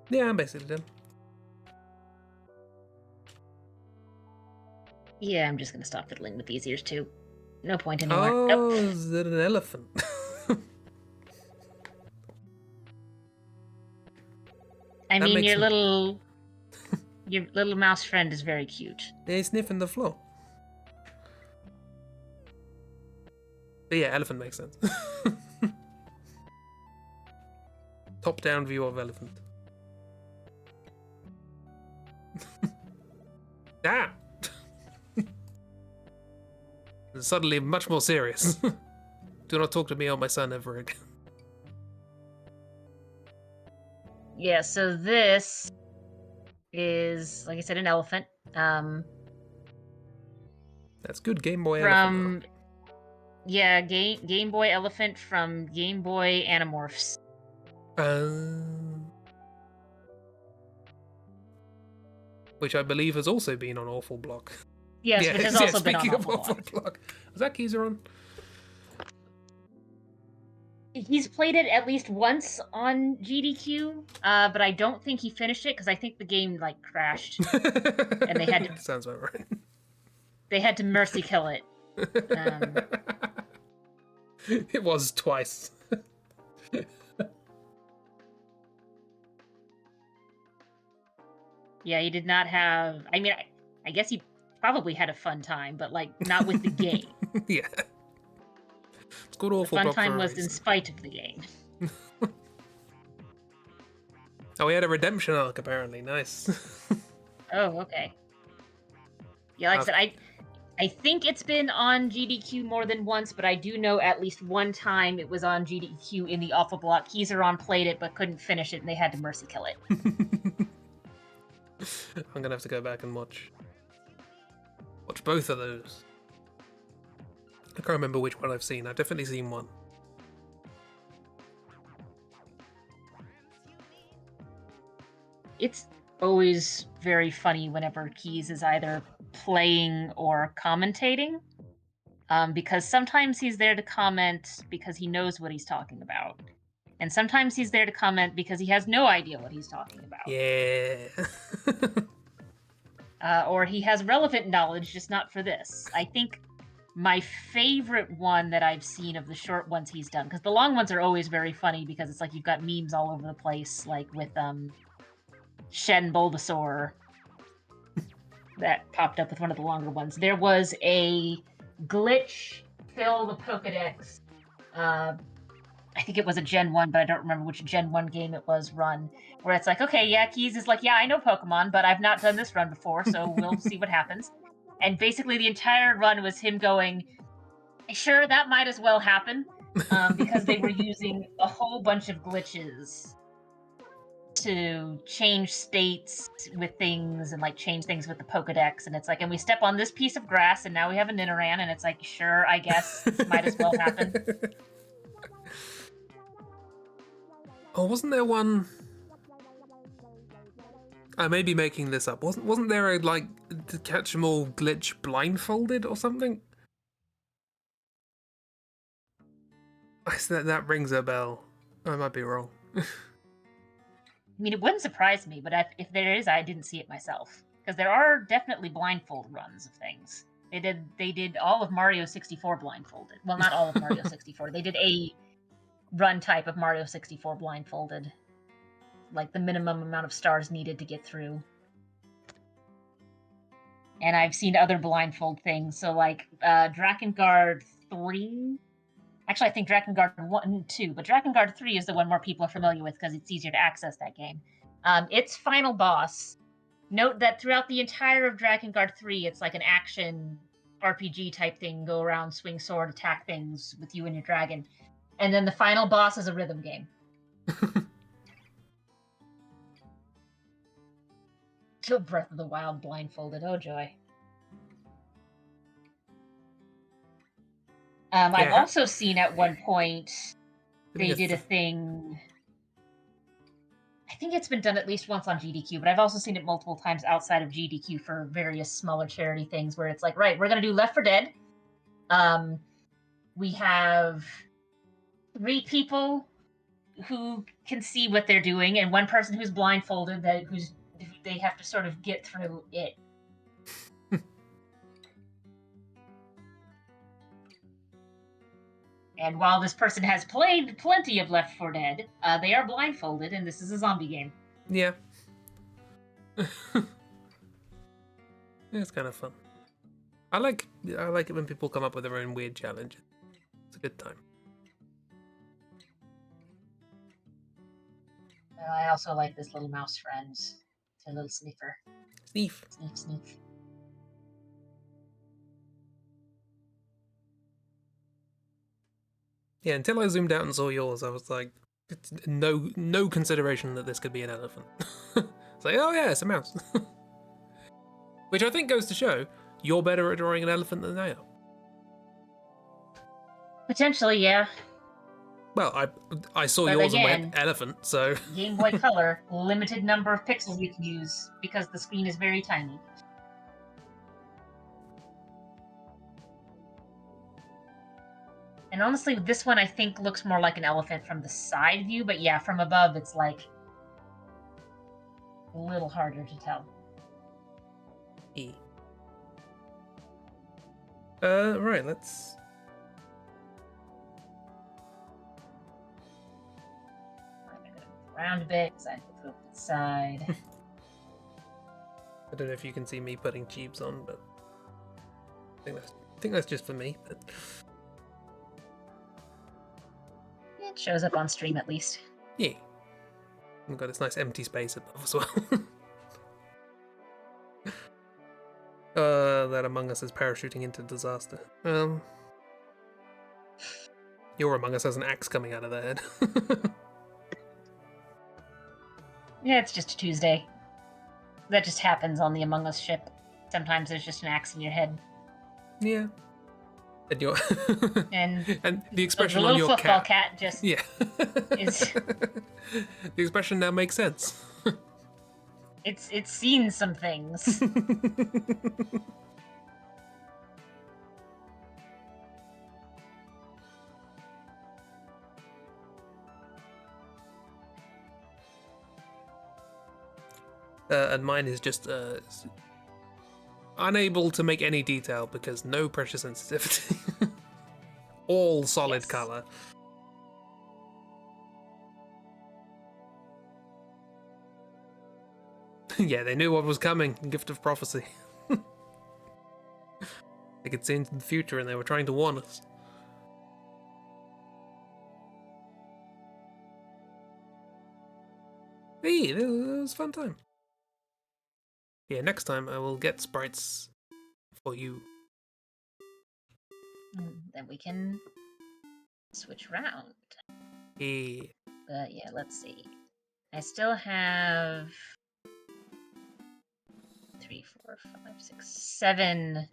Yeah, I'm basically done. Yeah, I'm just gonna stop fiddling with these ears too. No point anymore. Oh, Nope. is it an elephant? I That mean, makes your little mouse friend is very cute. He's sniffing the floor. But yeah, elephant makes sense. Top-down view of elephant. Ah! Suddenly much more serious. Do not talk to me or my son ever again. Yeah, so this is, like I said, an elephant. That's good Game Boy elephant. Yeah, Game Boy Elephant from Game Boy Animorphs. Which I believe has also been on Awful Block. Yes, yeah, which has also been on speaking of Awful Awful Block. Was that Keezer on? He's played it at least once on GDQ, but I don't think he finished it because I think the game like crashed, and they had to. Sounds about right. They had to mercy kill it. It was twice. Yeah, he did not have. I mean, I guess he probably had a fun time, but like not with the game. Yeah. It's called Awful The fun Block time for a was reason. in spite of the game. Oh, we had a redemption arc apparently. Nice. Oh, okay. Yeah, like I said, I think it's been on GDQ more than once, but I do know at least one time it was on GDQ in the Awful Block. Keezeron played it but couldn't finish it, and they had to mercy kill it. I'm gonna have to go back and watch both of those. I can't remember which one I've seen. I've definitely seen one. It's always very funny whenever Keys is either playing or commentating, because sometimes he's there to comment because he knows what he's talking about, and sometimes he's there to comment because he has no idea what he's talking about. Yeah. Or he has relevant knowledge, just not for this. I think my favorite one that I've seen of the short ones he's done, because the long ones are always very funny because it's like you've got memes all over the place, like with Shen Bulbasaur that popped up with one of the longer ones. There was a glitch fill the Pokedex. I think it was a Gen 1, but I don't remember which Gen 1 game it was run, where it's like, okay, yeah, Keys is like, yeah, I know Pokemon, but I've not done this run before, so we'll see what happens. And basically the entire run was him going, sure, that might as well happen. because they were using a whole bunch of glitches to change states with things and like change things with the Pokedex, and it's like, and we step on this piece of grass and now we have a Nidoran, and it's like, sure, I guess this might as well happen. Oh, wasn't there one? I may be making this up. Wasn't there a like to catch them all glitch blindfolded or something? That rings a bell. I might be wrong. I mean, it wouldn't surprise me, but if there is, I didn't see it myself. Because there are definitely blindfold runs of things. They did all of Mario 64 blindfolded. Well, not all of Mario 64. They did a run type of Mario 64 blindfolded. Like the minimum amount of stars needed to get through. And I've seen other blindfold things. So like Drakengard 3. Actually, I think Drakengard 1 and 2, but Drakengard 3 is the one more people are familiar with because it's easier to access that game. Its final boss, note that throughout the entire of Drakengard 3, it's like an action RPG type thing, go around, swing sword, attack things with you and your dragon. And then the final boss is a rhythm game. Kill Breath of the Wild blindfolded, oh joy. I've also seen at one point they did a thing. I think it's been done at least once on GDQ, but I've also seen it multiple times outside of GDQ for various smaller charity things where it's like, right, we're going to do Left 4 Dead. We have 3 people who can see what they're doing and one person who's blindfolded they have to sort of get through it. And while this person has played plenty of Left 4 Dead, they are blindfolded, and this is a zombie game. Yeah. It's kind of fun. I like it when people come up with their own weird challenges. It's a good time. I also like this little mouse friend. It's a little sniffer. Sneef. Sneef, sneef. Yeah, until I zoomed out and saw yours, I was like, it's no consideration that this could be an elephant. It's like, oh yeah, it's a mouse. Which I think goes to show you're better at drawing an elephant than I am. Potentially, yeah. Well, I saw But yours again, and went elephant, so... Game Boy Color, limited number of pixels you can use because the screen is very tiny. And honestly, this one I think looks more like an elephant from the side view, but yeah, from above it's like a little harder to tell. Right, let's... I'm gonna move around a bit because I have to put it inside. I don't know if you can see me putting tubes on, but I think that's just for me. But... It shows up on stream at least. Yeah. We've got this nice empty space above as well. That Among Us is parachuting into disaster. Your Among Us has an axe coming out of their head. Yeah, it's just a Tuesday. That just happens on the Among Us ship. Sometimes there's just an axe in your head. Yeah. And your and the expression the on little your football cat just yeah is... The expression now makes sense. It's seen some things. And mine is just unable to make any detail because no pressure sensitivity. All solid color. Yeah, they knew what was coming. Gift of prophecy. They could see into the future and they were trying to warn us. Hey, it was a fun time. Yeah, next time I will get sprites for you. Then we can switch round. Yeah. But yeah, let's see. I still have 3, 4, 5, 6, 7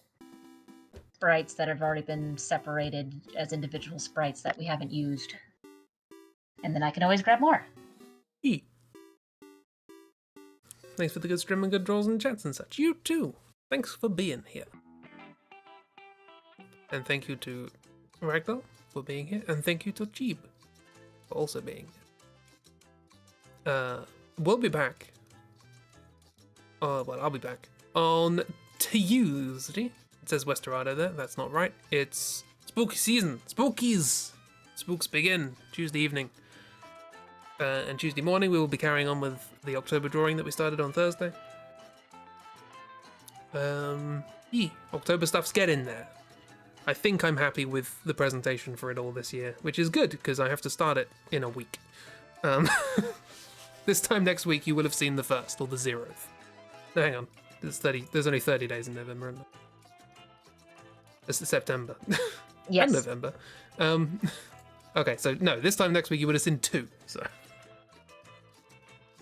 sprites that have already been separated as individual sprites that we haven't used. And then I can always grab more. Yeah. Thanks for the good stream and good draws and chats and such. You too. Thanks for being here. And thank you to Ragdoll for being here. And thank you to Chib for also being here. We'll be back. Well, I'll be back on Tuesday. It says Westerado there. That's not right. It's spooky season. Spookies. Spooks begin Tuesday evening. And Tuesday morning we will be carrying on with the October drawing that we started on Thursday. Yeah, October stuff's getting there. I think I'm happy with the presentation for it all this year, which is good because I have to start it in a week. This time next week you will have seen the 1st or the 0th. No, hang on. There's only 30 days in November. Isn't there? It's September. Yes. And November. Okay, so no, this time next week you would have seen 2. So.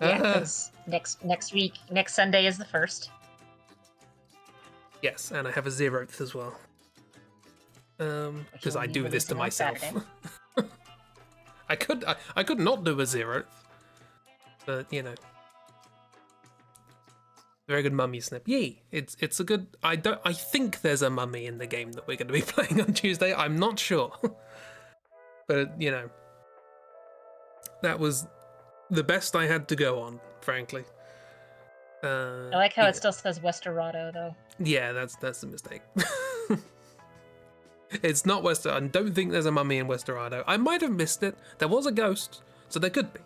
Yeah, because next week, next Sunday is the 1st. Yes, and I have a 0th as well. Because I do this to myself. I could not do a 0th, but you know, very good mummy snip. Yee! It's a good. I think there's a mummy in the game that we're going to be playing on Tuesday. I'm not sure, but you know, that was the best I had to go on, frankly. I like how it still says Westerado, though. Yeah, that's a mistake. It's not Westerado. I don't think there's a mummy in Westerado. I might have missed it. There was a ghost, so there could be.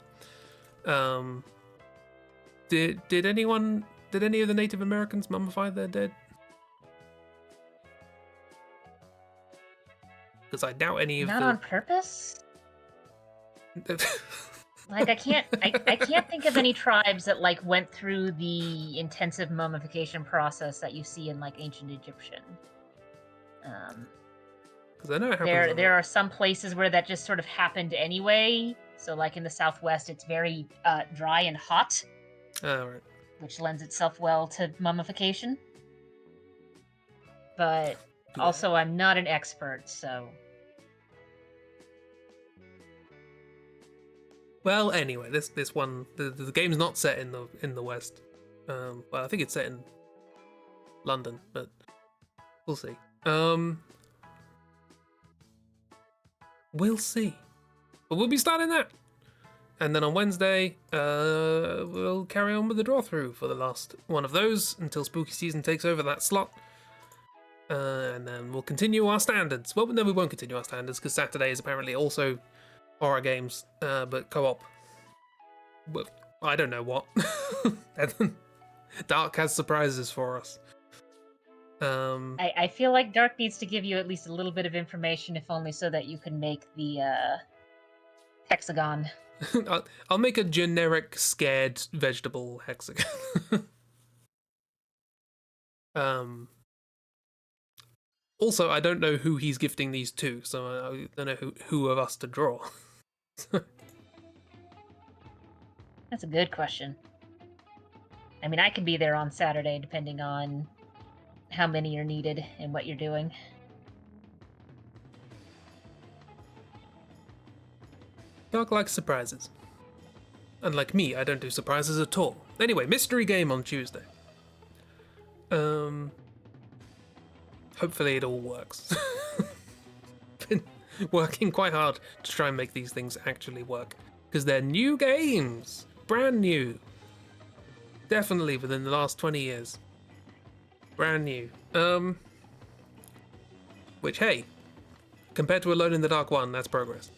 Did any of the Native Americans mummify their dead? Because I doubt any of Not the... on purpose? Like I can't think of any tribes that like went through the intensive mummification process that you see in like ancient Egyptian. Because I know it happens. There are some places where that just sort of happened anyway. So like in the Southwest, it's very dry and hot, Right. which lends itself well to mummification. But also, I'm not an expert, so. Well, anyway, this one, the game's not set in the West. Well, I think it's set in London, but we'll see. We'll see. But we'll be starting that. And then on Wednesday, we'll carry on with the draw through for the last one of those until spooky season takes over that slot. And then we'll continue our standards. Well, no, we won't continue our standards because Saturday is apparently also horror games, but co-op. Well, I don't know what. Dark has surprises for us. I feel like Dark needs to give you at least a little bit of information, if only so that you can make the hexagon. I'll make a generic scared vegetable hexagon. Also, I don't know who he's gifting these to, so I don't know who of us to draw. That's a good question. I mean, I could be there on Saturday, depending on how many are needed and what you're doing. Dark likes surprises. Unlike me, I don't do surprises at all. Anyway, mystery game on Tuesday. Hopefully it all works. Been working quite hard to try and make these things actually work. Because they're new games! Brand new. Definitely within the last 20 years. Brand new. Which, hey, compared to Alone in the Dark 1, that's progress.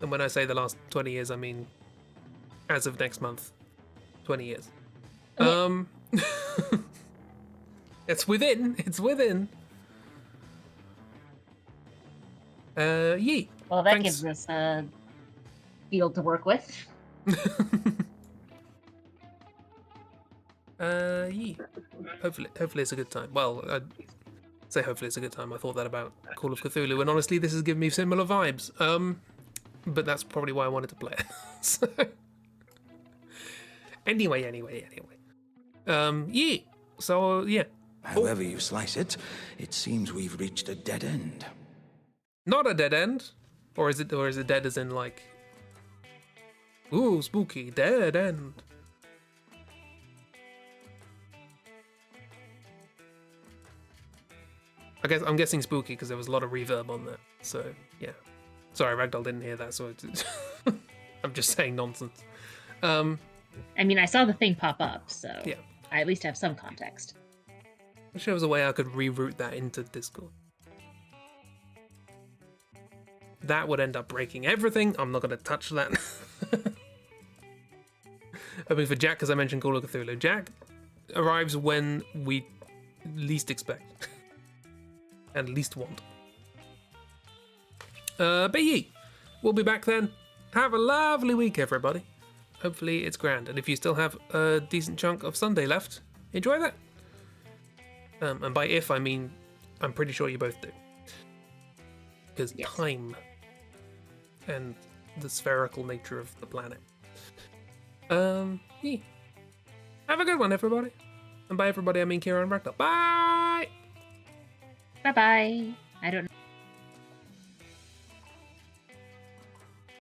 And when I say the last 20 years, I mean as of next month, 20 years. It's within. Yee. Well, that Thanks. gives us a field to work with. Yee. Hopefully it's a good time. Well, say hopefully it's a good time. I thought that about Call of Cthulhu, and honestly, this has given me similar vibes. But that's probably why I wanted to play it. So, anyway. Yeah. So yeah. However you slice it, it seems we've reached a dead end. Not a dead end, or is it dead as in like, ooh, spooky, dead end. I'm guessing spooky because there was a lot of reverb on that. So yeah, sorry, Ragdoll didn't hear that, so I'm just saying nonsense. I mean, I saw the thing pop up, so yeah, I at least have some context. I wish there was a way I could reroute that into Discord. That would end up breaking everything. I'm not going to touch that. Hoping for Jack, because I mentioned Call of Cthulhu. Jack arrives when we least expect. And least want. But yeah, we'll be back then. Have a lovely week, everybody. Hopefully it's grand. And if you still have a decent chunk of Sunday left, enjoy that. And by if, I mean, I'm pretty sure you both do. Because time and the spherical nature of the planet. Yeah. Have a good one, everybody. And by everybody, I mean Kira and Ragdoll. Bye! Bye-bye. I don't